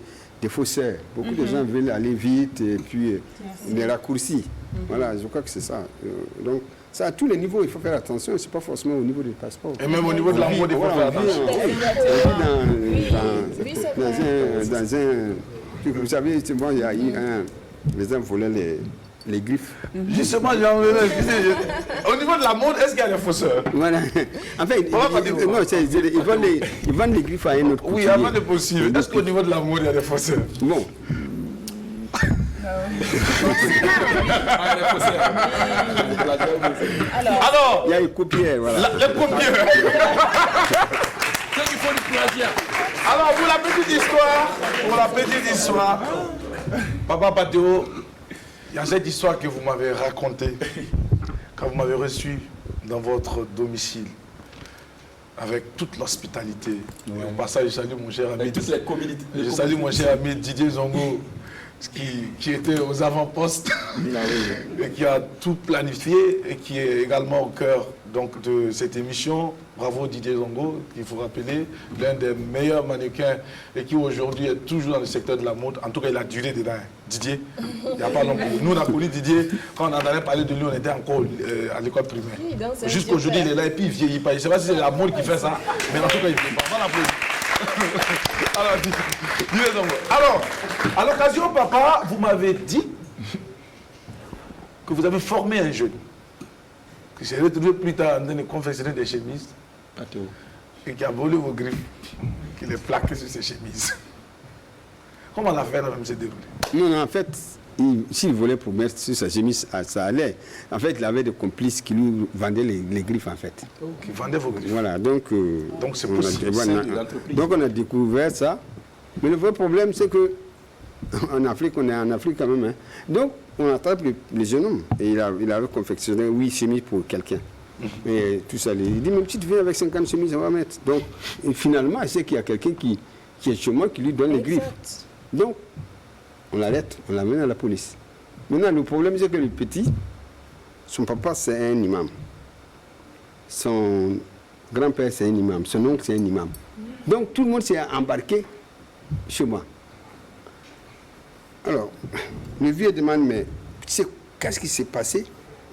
faussaires. Beaucoup de gens veulent aller vite et puis des raccourcis. Voilà, je crois que c'est ça. Donc, ça, à tous les niveaux, il faut faire attention. C'est pas forcément au niveau du passeport. Et même au niveau de la mode, il faut faire attention. Dans un... Vous savez, moi, il y a eu les gens volaient les griffes. Justement, au niveau de la mode, est-ce qu'il y a des fausseurs? Voilà. En fait, ils vendent les griffes à un autre Oui, avant de possible. Est-ce qu'au niveau de la mode, il y a des fausseurs? Bon. Alors, il y a les copieurs, voilà. Les copieurs. Alors, pour la petite histoire, Papa Patéo, il y a cette histoire que vous m'avez racontée quand vous m'avez reçu dans votre domicile avec toute l'hospitalité. Et au passage, je salue mon cher ami. Je salue mon cher ami Didier Zongo, qui était aux avant-postes et qui a tout planifié et qui est également au cœur donc, de cette émission. Bravo Didier Zongo, qu'il faut rappeler, l'un des meilleurs mannequins et qui aujourd'hui est toujours dans le secteur de la mode. En tout cas, il a duré dedans. Didier, il n'y a pas longtemps. Nous, on a connu Didier, quand on en avait parlé de lui, on était encore à l'école primaire. Oui, jusqu'aujourd'hui, il est là et puis il ne vieillit pas. Je ne sais pas si c'est la mode qui fait ça, mais en tout cas, il ne vieillit pas. On l'applaudit. Alors, à l'occasion, papa, vous m'avez dit que vous avez formé un jeune qui s'est retrouvé plus tard en train de confectionner des chemises et qui a volé vos griffes, qui les plaqué sur ses chemises. Comment l'affaire s'est déroulée? Non, en fait, s'il volait pour mettre sur sa chemise, ça allait. En fait, il avait des complices qui lui vendaient les griffes, en fait. Qui vendaient vos griffes. Voilà, donc c'est possible. Donc on a découvert ça. Mais le vrai problème, c'est que en Afrique, on est en Afrique quand même. Hein. Donc, on attrape les jeunes hommes. Et il avait confectionné 8 chemises pour quelqu'un. Et tout ça. Il dit, mais tu viens avec 50 chemises, on va mettre. Donc, et finalement, c'est qu'il y a quelqu'un qui est chez moi qui lui donne les griffes. Donc, on l'arrête, on l'amène à la police. Maintenant, le problème, c'est que le petit, son papa, c'est un imam. Son grand-père, c'est un imam. Son oncle, c'est un imam. Donc, tout le monde s'est embarqué chez moi. Alors, le vieux demande, mais qu'est-ce qui s'est passé?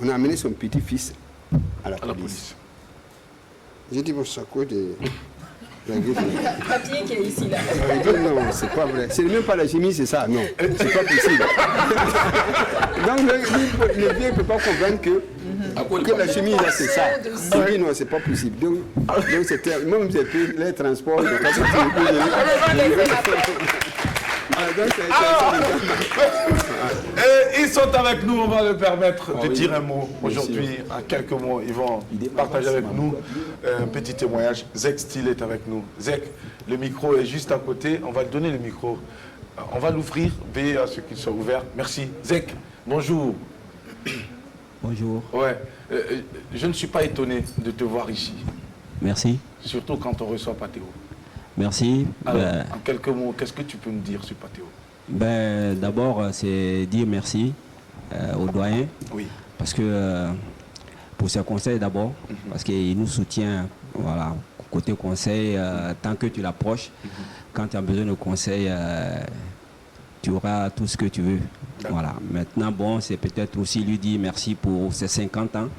On a amené son petit-fils à la police. J'ai dit, bon, ça quoi de... Le papier qui est ici, là. Non, c'est pas vrai. C'est même pas la chemise, c'est ça. Non, c'est pas possible. Donc, le vieux ne peut pas comprendre que la chemise, là, c'est ça. Oui, non, c'est pas possible. Donc c'était... Même j'ai pris les transports. Ils sont avec nous, on va leur permettre de dire un mot aujourd'hui, en quelques mots. Ils vont partager avec nous un petit témoignage. Zek Steel est avec nous. Zek, le micro est juste à côté. On va lui donner le micro. On va l'ouvrir. Veillez à ce qu'il soit ouvert. Merci. Zek, bonjour. Bonjour. Ouais. Je ne suis pas étonné de te voir ici. Merci. Surtout quand on reçoit Patéo. Merci. Alors, en quelques mots, qu'est-ce que tu peux nous dire sur Patéo? D'abord, c'est dire merci au doyen. Oui. Parce que, pour ses conseils d'abord, parce qu'il nous soutient, voilà, côté conseil, tant que tu l'approches, quand tu as besoin de conseils, tu auras tout ce que tu veux. Voilà. Maintenant, bon, c'est peut-être aussi lui dire merci pour ses 50 ans.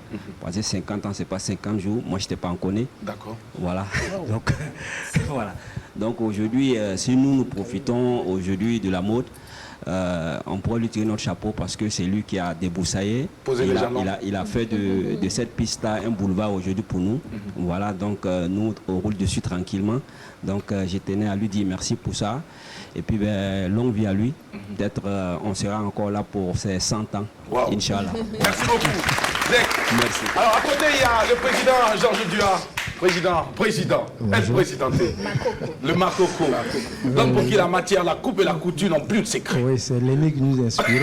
Parce que 50 ans, c'est pas 50 jours. Moi, je n'étais pas en connais. D'accord. Voilà. Donc, voilà. Donc aujourd'hui, si nous profitons aujourd'hui de la mode, on pourrait lui tirer notre chapeau parce que c'est lui qui a déboussaillé. Il a fait de cette piste-là un boulevard aujourd'hui pour nous. Voilà, donc nous, on roule dessus tranquillement. Donc je tenais à lui dire merci pour ça. Et puis longue vie à lui. Peut-être on sera encore là pour ses 100 ans. Wow. Inch'Allah. Merci beaucoup. Merci. Alors à côté, il y a le président Georges Duha. Président, ex-présidenté. Le Makoko. L'homme pour qui la matière, la coupe et la couture n'ont plus de secret. Oui, c'est l'aîné qui nous inspire.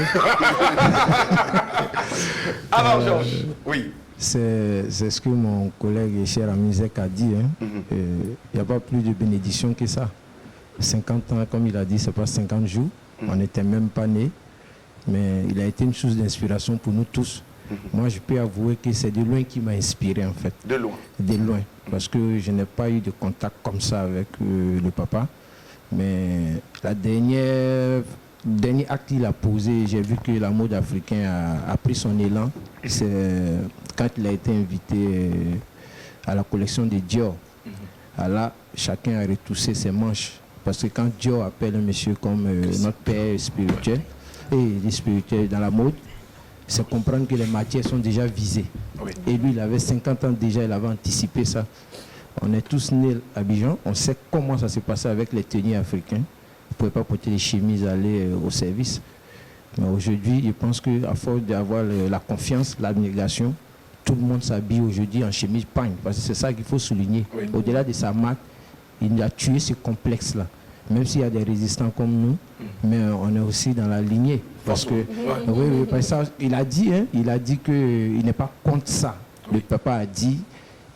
Alors Georges, oui. C'est ce que mon collègue et cher ami Zek a dit. Il n'y a pas plus de bénédiction que ça. 50 ans, comme il a dit, c'est pas 50 jours. On n'était même pas nés. Mais il a été une source d'inspiration pour nous tous. Moi, je peux avouer que c'est de loin qui m'a inspiré, en fait. De loin. De loin. Parce que je n'ai pas eu de contact comme ça avec le papa. Mais la dernier acte qu'il a posé, j'ai vu que la mode africaine a pris son élan. C'est quand il a été invité à la collection de Dior. Là, chacun a retoussé ses manches. Parce que quand Dior appelle un monsieur comme notre père spirituel, et spirituel dans la mode, c'est comprendre que les matières sont déjà visées. Oui. Et lui, il avait 50 ans déjà, il avait anticipé ça. On est tous nés à Abidjan, on sait comment ça s'est passé avec les tenues africains. On ne pouvait pas porter les chemises, aller au service. Mais aujourd'hui, je pense qu'à force d'avoir la confiance, l'abnégation, tout le monde s'habille aujourd'hui en chemise pagne. Parce que c'est ça qu'il faut souligner. Oui. Au-delà de sa marque, il a tué ce complexe-là. Même s'il y a des résistants comme nous, mais on est aussi dans la lignée. Parce que, oui, parce que ça, il a dit qu'il n'est pas contre ça. Le papa a dit,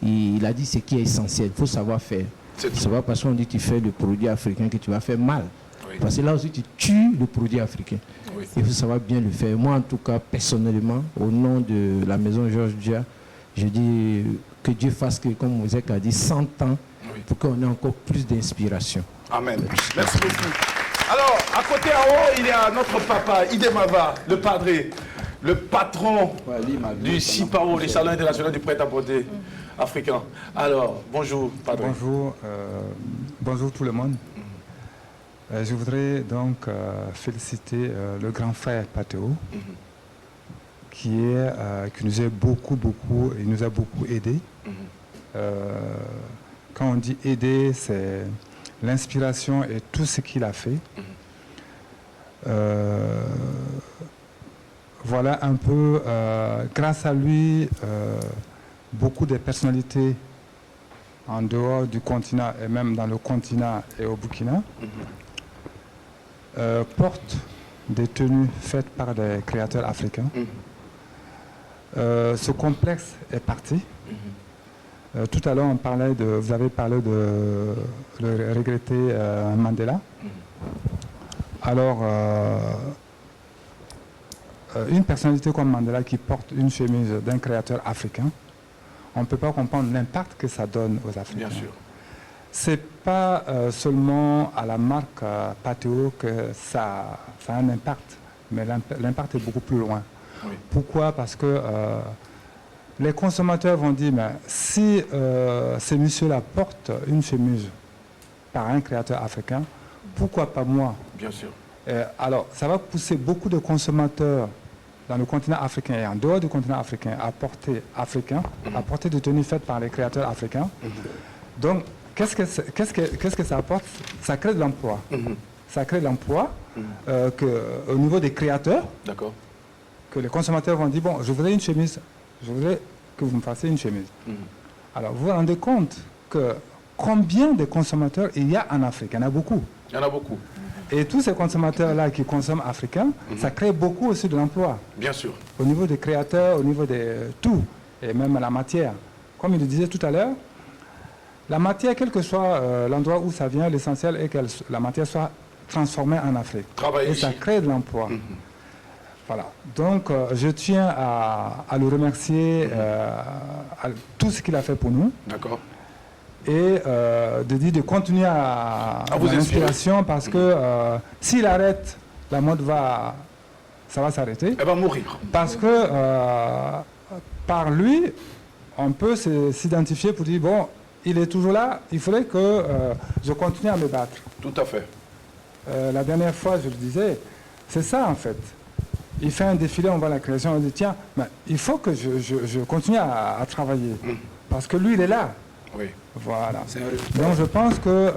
il a dit ce qui est essentiel. Il faut savoir faire. C'est pas parce qu'on dit que tu fais le produit africain que tu vas faire mal. Oui. Parce que là aussi, tu tues le produit africain. Oui. Il faut savoir bien le faire. Moi, en tout cas, personnellement, au nom de la maison Georges Dia, je dis que Dieu fasse que, comme Mosek a dit, 100 ans, pour qu'on ait encore plus d'inspiration. Amen. Merci beaucoup. Alors, à côté en haut, il y a notre papa, Idemava, le padré, le patron du CIPAO, les salons internationaux du prêt-à-porter africain. Alors, bonjour, padré. Bonjour tout le monde. Je voudrais donc féliciter le grand frère Patéo, qui nous a beaucoup aidé. Quand on dit aider, c'est l'inspiration et tout ce qu'il a fait. Voilà un peu, grâce à lui, beaucoup de personnalités en dehors du continent et même dans le continent et au Burkina portent des tenues faites par des créateurs africains. Ce complexe est parti. Tout à l'heure, vous avez parlé de le regretter Mandela. Alors, une personnalité comme Mandela qui porte une chemise d'un créateur africain, on ne peut pas comprendre l'impact que ça donne aux Africains. Bien sûr. Ce n'est pas seulement à la marque Patéo que ça a un impact, mais l'impact est beaucoup plus loin. Oui. Pourquoi? Parce que les consommateurs vont dire, mais si ces messieurs-là portent une chemise par un créateur africain, pourquoi pas moi? Bien sûr. Alors, ça va pousser beaucoup de consommateurs dans le continent africain et en dehors du continent africain à porter des tenues faites par les créateurs africains. Donc, qu'est-ce que ça apporte? Ça crée de l'emploi. Ça crée de l'emploi au niveau des créateurs. D'accord. Que les consommateurs vont dire, bon, je voudrais une chemise, je voudrais que vous me fassiez une chemise. Alors, vous vous rendez compte que combien de consommateurs il y a en Afrique? Il y en a beaucoup. Il y en a beaucoup. Et tous ces consommateurs-là qui consomment africain, ça crée beaucoup aussi de l'emploi. Bien sûr. Au niveau des créateurs, au niveau de tout, et même la matière. Comme il le disait tout à l'heure, la matière, quel que soit l'endroit où ça vient, l'essentiel est que la matière soit transformée en Afrique. Et ça crée de l'emploi. Voilà. Donc, je tiens à le remercier à tout ce qu'il a fait pour nous. D'accord. Et de dire de continuer à vous l'inspiration parce que s'il arrête, la mode ça va s'arrêter. Elle va mourir. Parce que par lui, on peut s'identifier pour dire, bon, il est toujours là, il faudrait que je continue à me battre. Tout à fait. La dernière fois, je le disais, c'est ça en fait. Il fait un défilé, on voit la création, on dit, tiens, mais il faut que je continue à travailler. Parce que lui, il est là. Oui. Voilà. Donc je pense que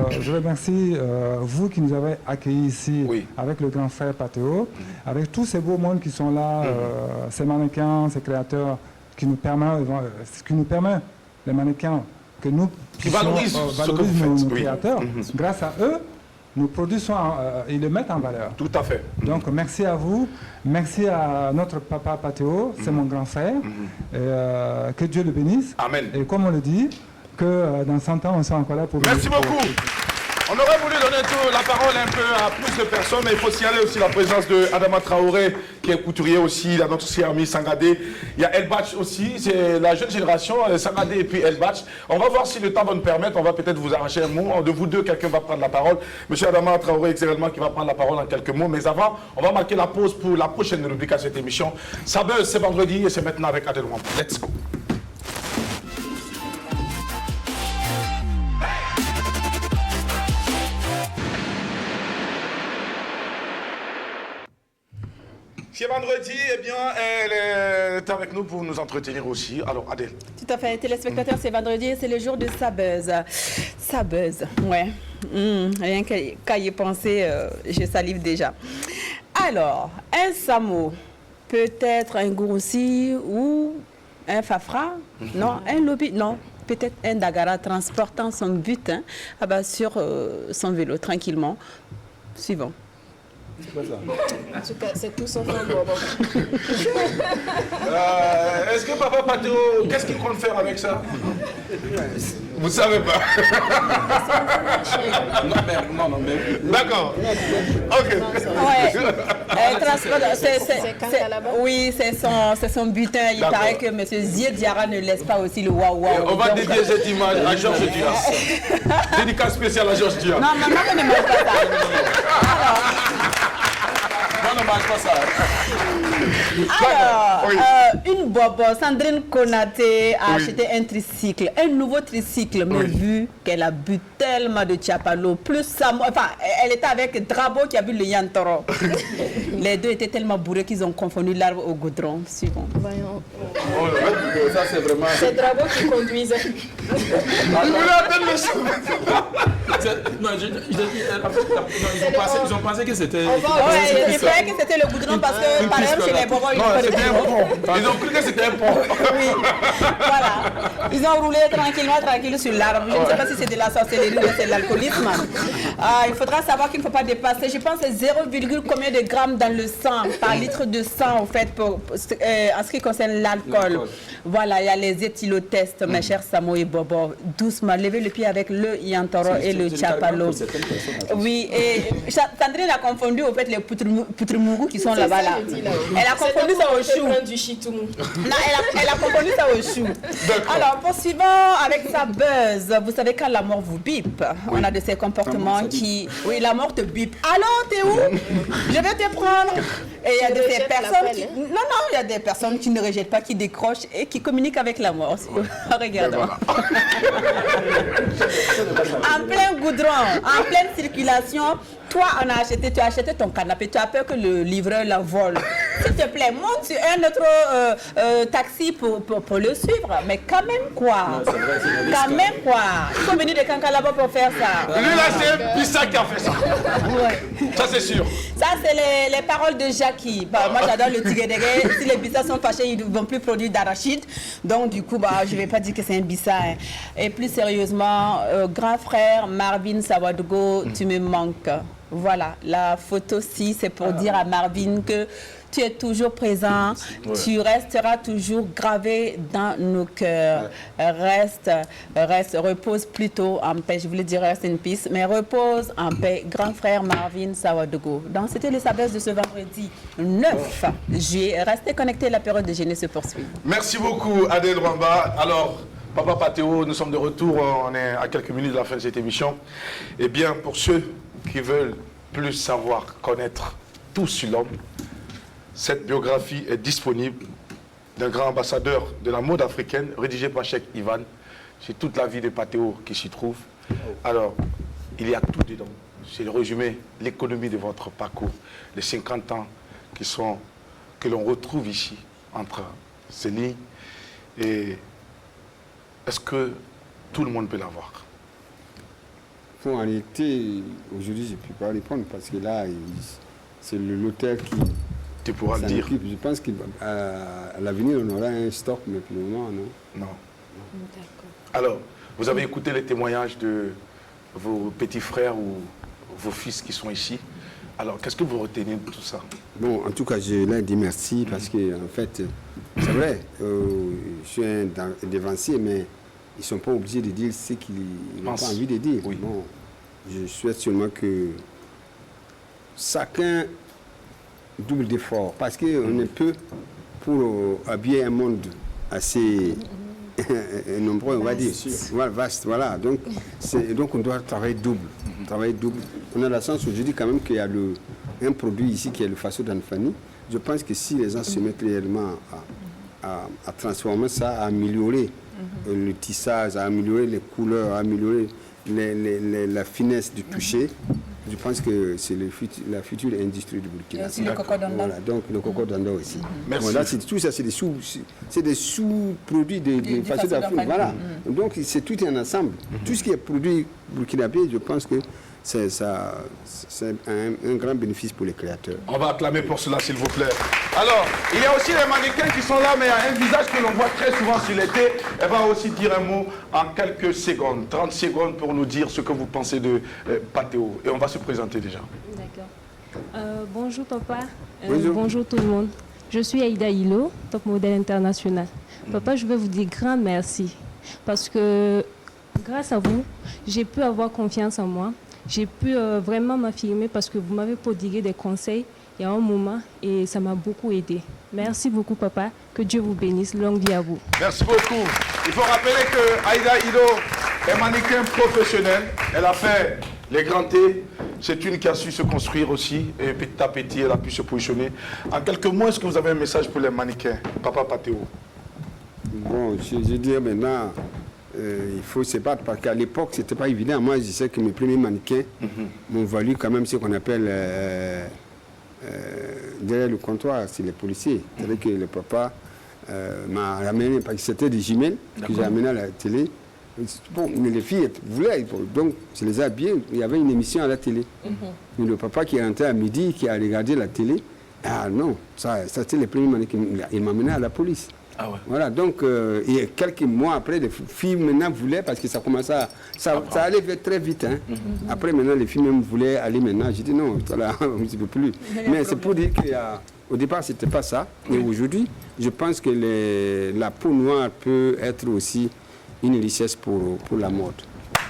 je remercie vous qui nous avez accueillis ici avec le grand frère Patéo, avec tous ces beaux mondes qui sont là, ces mannequins, ces créateurs qui nous permettent les mannequins que nous valorisent nos créateurs. Grâce à eux, nos produits ils le mettent en valeur. Tout à fait. Donc merci à vous, merci à notre papa Patéo, c'est mon grand frère. Que Dieu le bénisse. Amen. Et comme on le dit, que dans 100 ans, on sera encore là pour... Merci beaucoup. On aurait voulu donner la parole un peu à plus de personnes, mais il faut signaler aussi la présence de Adama Traoré, qui est couturier aussi, il y a notre ami Sangadé. Il y a Elbach aussi, c'est la jeune génération, Sangadé et puis Elbach. On va voir si le temps va nous permettre, on va peut-être vous arracher un mot. De vous deux, quelqu'un va prendre la parole. Monsieur Adama Traoré, également, qui va prendre la parole en quelques mots. Mais avant, on va marquer la pause pour la prochaine rubrique à cette émission. Ça buzz, c'est vendredi et c'est maintenant avec Adel Wampa. Let's go. C'est vendredi, eh bien, elle est avec nous pour nous entretenir aussi. Alors, Adèle. Tout à fait, téléspectateurs, c'est vendredi, c'est le jour de Sabuzz. Sabuzz, ouais. Rien qu'à y penser, je salive déjà. Alors, un Samo, peut-être un Gourossi ou un Fafra, non, un Lobby, non. Peut-être un Dagara transportant son butin sur son vélo, tranquillement. Suivant. C'est quoi ça? En tout cas, c'est tout son flambeau. Est-ce que Papa Pato, qu'est-ce qu'il compte faire avec ça? Vous ne savez pas. Non, mais... D'accord. Ok. Oui, c'est son butin. Il paraît que M. Zied Diarra ne laisse pas aussi le waouh. On va dédier cette image à Georges Diarra. Dédicace spéciale à Georges Diarra. Non, ne mange pas ça. Non, ne mange pas ça. Alors, une bobo, Sandrine Konaté a acheté un tricycle, un nouveau tricycle, mais vu qu'elle a bu tellement de Tchapalo, plus Samo, enfin, elle était avec Drabo qui a bu le Yantoro. Les deux étaient tellement bourrés qu'ils ont confondu l'arbre au goudron. Suivant. Voyons. Ça, c'est vraiment... C'est Drabo qui conduisait. Ils ont pensé que c'était... Il paraît que c'était le goudron parce que par exemple chez les bobos, ils ont cru que c'était un pont. Oui, voilà. Ils ont roulé tranquille sur l'arbre. Je ne sais pas si c'est de la sorcellerie ou c'est de l'alcoolisme. Il faudra savoir qu'il ne faut pas dépasser, je pense, 0, combien de grammes dans le sang, par litre de sang, en fait, en ce qui concerne l'alcool. Voilà, il y a les éthylotests, mes chers Samo et Bobo. Doucement, levez le pied avec le Yantoro et le Tchapalo. Oui, et Sandrine a confondu, au fait, les poutrimourous qui sont là-bas. Là. Elle a confondu ça au chou. Non, elle a confondu ça au chou. Alors, poursuivons avec sa buzz. Vous savez, quand la mort vous bip, on a de ces comportements qui... Oui, la mort te bip. Alors, t'es où? Je vais te prendre. Et il y a de ces personnes qui... Non, il y a des personnes qui ne rejettent pas, qui décrochent et qui communiquent avec la mort. Regardons. En plein goudron, en pleine circulation, toi, tu as acheté ton canapé, tu as peur que le livreur la vole. S'il te plaît, monte sur un autre taxi pour le suivre. Mais quand même quoi? Quand même quoi? Il faut venir de Kankalaba pour faire ça. Lui là, c'est un Bissa qui a fait ça. Ouais. Ça, c'est sûr. Ça, c'est les paroles de Jackie. Moi, j'adore le tigre-dégué. Si les Bissa sont fâchés, ils ne vont plus produire d'arachide. Donc, du coup, je ne vais pas dire que c'est un Bissa. Hein. Et plus sérieusement, grand frère Marvin Sawadogo, tu me manques. Voilà, la photo-ci, c'est pour dire à Marvin que tu es toujours présent, tu resteras toujours gravé dans nos cœurs. Reste, repose plutôt en paix. Je voulais dire reste in peace, mais repose en paix. Grand frère Marvin Sawadogo. Donc, c'était le Sabuzz de ce vendredi 9 juillet. Restez connectés, la période de Génie se poursuit. Merci beaucoup, Adèle Wamba. Alors, Papa Patéo, nous sommes de retour. On est à quelques minutes de la fin de cette émission. Eh bien, pour ceux qui veulent plus savoir, connaître tout sur l'homme, cette biographie est disponible d'un grand ambassadeur de la mode africaine, rédigé par Cheikh Ivan. C'est toute la vie de Patéo qui s'y trouve. Alors, il y a tout dedans. C'est le résumé, l'économie de votre parcours, les 50 ans que l'on retrouve ici, entre ces lignes. Et est-ce que tout le monde peut l'avoir? En réalité, aujourd'hui, je ne peux pas répondre parce que là, c'est le notaire qui... Tu pourras le dire. Je pense qu'à l'avenir, on aura un stock, mais pour le moment, non. Non. Alors, vous avez écouté les témoignages de vos petits frères ou vos fils qui sont ici. Alors, qu'est-ce que vous retenez de tout ça? Bon, en tout cas, je leur dis merci parce que, en fait, c'est vrai, je suis un dévancier, mais ils ne sont pas obligés de dire ce qu'ils n'ont pas envie de dire. Oui. Bon, Je souhaite seulement que chacun double d'efforts, parce qu'on est peu pour habiller un monde assez nombreux, on va dire. Voilà, vaste, voilà. Donc on doit travailler double. On a la chance aujourd'hui quand même qu'il y a un produit ici qui est le faso d'Anfani. Je pense que si les gens se mettent réellement à transformer ça, à améliorer le tissage, à améliorer les couleurs, à améliorer la finesse du toucher, je pense que c'est la future industrie du Burkina. Et aussi le coco d'Anda. Voilà, donc le coco d'Anda aussi. Merci. Voilà, tout ça, c'est des sous-produits de façon d'Afrique. Voilà. Donc c'est tout un ensemble. Tout ce qui est produit burkinabé, je pense que c'est un grand bénéfice pour les créateurs. On va acclamer pour cela, s'il vous plaît. Alors, il y a aussi les mannequins qui sont là, mais il y a un visage que l'on voit très souvent sur l'été. Elle va aussi dire un mot en quelques secondes, 30 secondes pour nous dire ce que vous pensez de Patéo. Et on va se présenter déjà. D'accord. Bonjour papa, Bonjour. bonjour tout le monde. Je suis Aïda Hilo, top modèle international. Papa, je veux vous dire grand merci parce que grâce à vous, j'ai pu avoir confiance en moi. J'ai pu vraiment m'affirmer parce que vous m'avez prodigué des conseils il y a un moment et ça m'a beaucoup aidé. Merci beaucoup papa, que Dieu vous bénisse, longue vie à vous. Merci beaucoup. Il faut rappeler que Aïda Hilo est mannequin professionnel. Elle a fait les grands T. C'est une qui a su se construire aussi et petit à petit elle a pu se positionner. En quelques mots, est-ce que vous avez un message pour les mannequins, papa Patéo? Bon, je veux dire maintenant, il faut se battre parce qu'à l'époque, c'était pas évident. Moi, je sais que mes premiers mannequins m'ont valu quand même ce qu'on appelle derrière le comptoir, c'est les policiers. C'est-à-dire que le papa m'a ramené, parce que c'était des jumelles que j'ai amené à la télé. Bon, mais les filles voulaient, donc je les ai habillées. Il y avait une émission à la télé. Mais le papa qui est rentré à midi, qui a regardé la télé, ah non, ça c'était les premiers mannequins. Il m'a amené à la police. Ah ouais. Voilà, donc, et quelques mois après, les filles maintenant voulaient, parce que ça commençait ça allait très vite. Hein. Après, maintenant, les filles même voulaient aller maintenant. J'ai dit non, voilà, on ne peut plus. Mais c'est pour dire qu'au départ, ce n'était pas ça. Mais aujourd'hui, je pense que la peau noire peut être aussi une richesse pour la mode.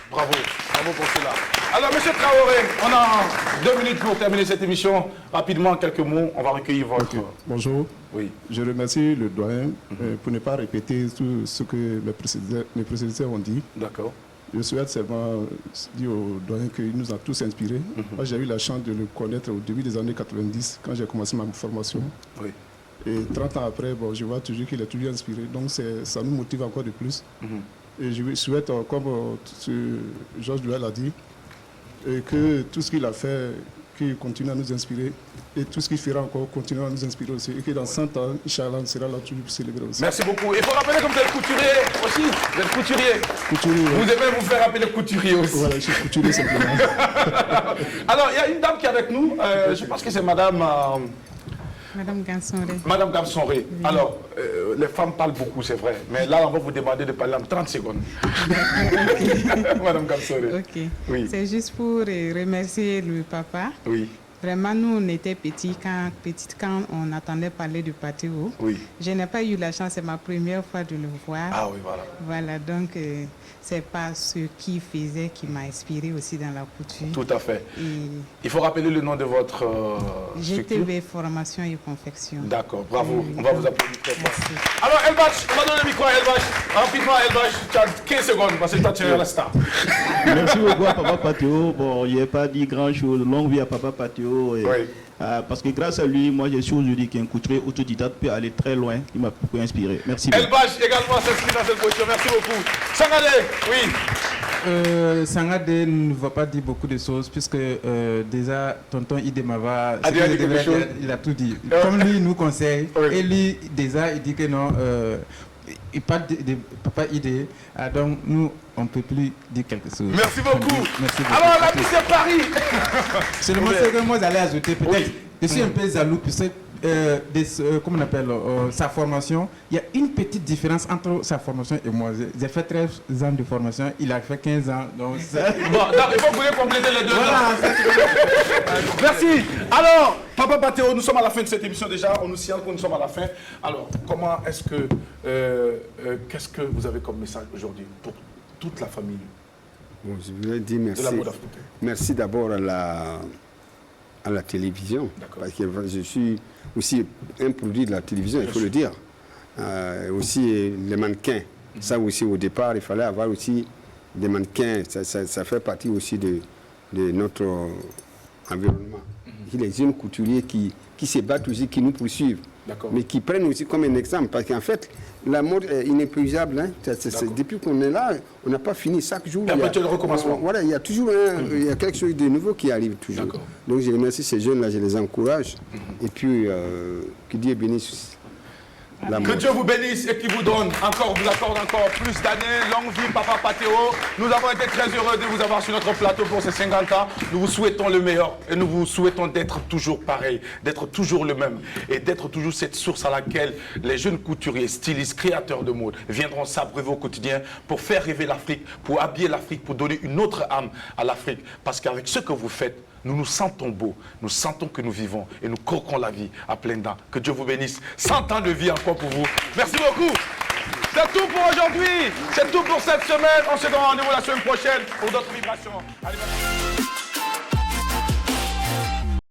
Bravo, bravo pour cela. Alors, monsieur Traoré, on a 2 minutes pour terminer cette émission. Rapidement, quelques mots, on va recueillir votre... Okay. Bonjour. Oui. Je remercie le doyen pour ne pas répéter tout ce que mes prédécesseurs ont dit. D'accord. Je souhaite seulement dire au doyen qu'il nous a tous inspirés. Moi, j'ai eu la chance de le connaître au début des années 90, quand j'ai commencé ma formation. Oui. Et 30 ans après, bon, je vois toujours qu'il est toujours inspiré. Donc, ça nous motive encore de plus. Et je souhaite, comme Georges Duel a dit, et que tout ce qu'il a fait, qu'il continue à nous inspirer, et tout ce qu'il fera encore continue à nous inspirer aussi, et que dans 100 ans, Inch'Allah, on sera là toujours pour célébrer aussi. Merci beaucoup. Il faut rappeler que vous êtes couturier aussi. Vous êtes couturier. Couturier. Vous aimez vous faire appeler couturier aussi. Voilà, je suis couturier simplement. Alors, il y a une dame qui est avec nous. Je pense que c'est madame... Madame Gamsonré. Madame Gamsonré. Oui. Alors, les femmes parlent beaucoup, c'est vrai. Mais là, on va vous demander de parler en 30 secondes. Madame Gamsonré. Ok. Oui. C'est juste pour remercier le papa. Oui. Vraiment, nous, on était petits quand on attendait parler du Patéo. Oui. Je n'ai pas eu la chance, c'est ma première fois de le voir. Ah oui, voilà. Voilà, donc c'est pas ce qu'il faisait qui m'a inspiré aussi dans la couture. Tout à fait. Et il faut rappeler le nom de votre GTV Formation et Confection. D'accord, bravo. On va vous applaudir très fort. Alors, Elbach, on va donner le micro à Elbach. Rapidement, Elbach, tu as 15 secondes parce que toi, tu es la star. Merci beaucoup à Papa Patéo. Bon, il n'y a pas dit grand-chose. Longue vie à Papa Patéo. Et, oui. Parce que grâce à lui, moi, j'ai su aujourd'hui qu'un couturier autodidacte peut aller très loin. Il m'a beaucoup inspiré. Merci beaucoup. Elbach également s'inscrit dans cette position. Merci beaucoup. Sangadé, oui. Sangadé ne va pas dire beaucoup de choses puisque déjà, tonton Idemava, il a tout dit. Comme lui nous conseille, oui. Et lui, déjà, il dit que non. Il parle de Papa Idé, donc nous, on ne peut plus dire quelque chose. Merci beaucoup. Merci beaucoup. Alors, la mise de Paris. Seulement ce que moi, j'allais ajouter, peut-être, je suis un peu jaloux, puisque, comment on appelle, sa formation, il y a une petite différence entre sa formation et moi. J'ai fait 13 ans de formation, il a fait 15 ans. Donc bon, il faut que vous compléter les 2 ans. Merci. Alors, Papa Patéo, nous sommes à la fin de cette émission déjà. On nous signale que nous sommes à la fin. Alors, comment est-ce que... qu'est-ce que vous avez comme message aujourd'hui pour toute la famille? Bon, je voudrais dire merci. Merci d'abord à la télévision, parce que je suis aussi un produit de la télévision, il faut le dire. Aussi les mannequins. Ça aussi, au départ, il fallait avoir aussi des mannequins. Ça fait partie aussi de notre environnement. Les jeunes couturiers qui se battent aussi, qui nous poursuivent, mais qui prennent aussi comme un exemple. Parce qu'en fait, la mode est inépuisable. Hein. Depuis qu'on est là, on n'a pas fini. Chaque jour, il y a toujours il y a quelque chose de nouveau qui arrive toujours. Donc je remercie ces jeunes-là, je les encourage. Et puis, que Dieu bénisse. Que Dieu vous bénisse et qu'il vous donne vous accorde encore plus d'années. Longue vie, Papa Patéo. Nous avons été très heureux de vous avoir sur notre plateau pour ces 50 ans. Nous vous souhaitons le meilleur et nous vous souhaitons d'être toujours pareil, d'être toujours le même et d'être toujours cette source à laquelle les jeunes couturiers, stylistes, créateurs de mode viendront s'abreuver au quotidien pour faire rêver l'Afrique, pour habiller l'Afrique, pour donner une autre âme à l'Afrique. Parce qu'avec ce que vous faites, nous nous sentons beaux, nous sentons que nous vivons et nous croquons la vie à pleines dents. Que Dieu vous bénisse. 100 ans de vie encore pour vous. Merci beaucoup. C'est tout pour aujourd'hui. C'est tout pour cette semaine. On se donne rendez-vous la semaine prochaine pour d'autres vibrations. Allez,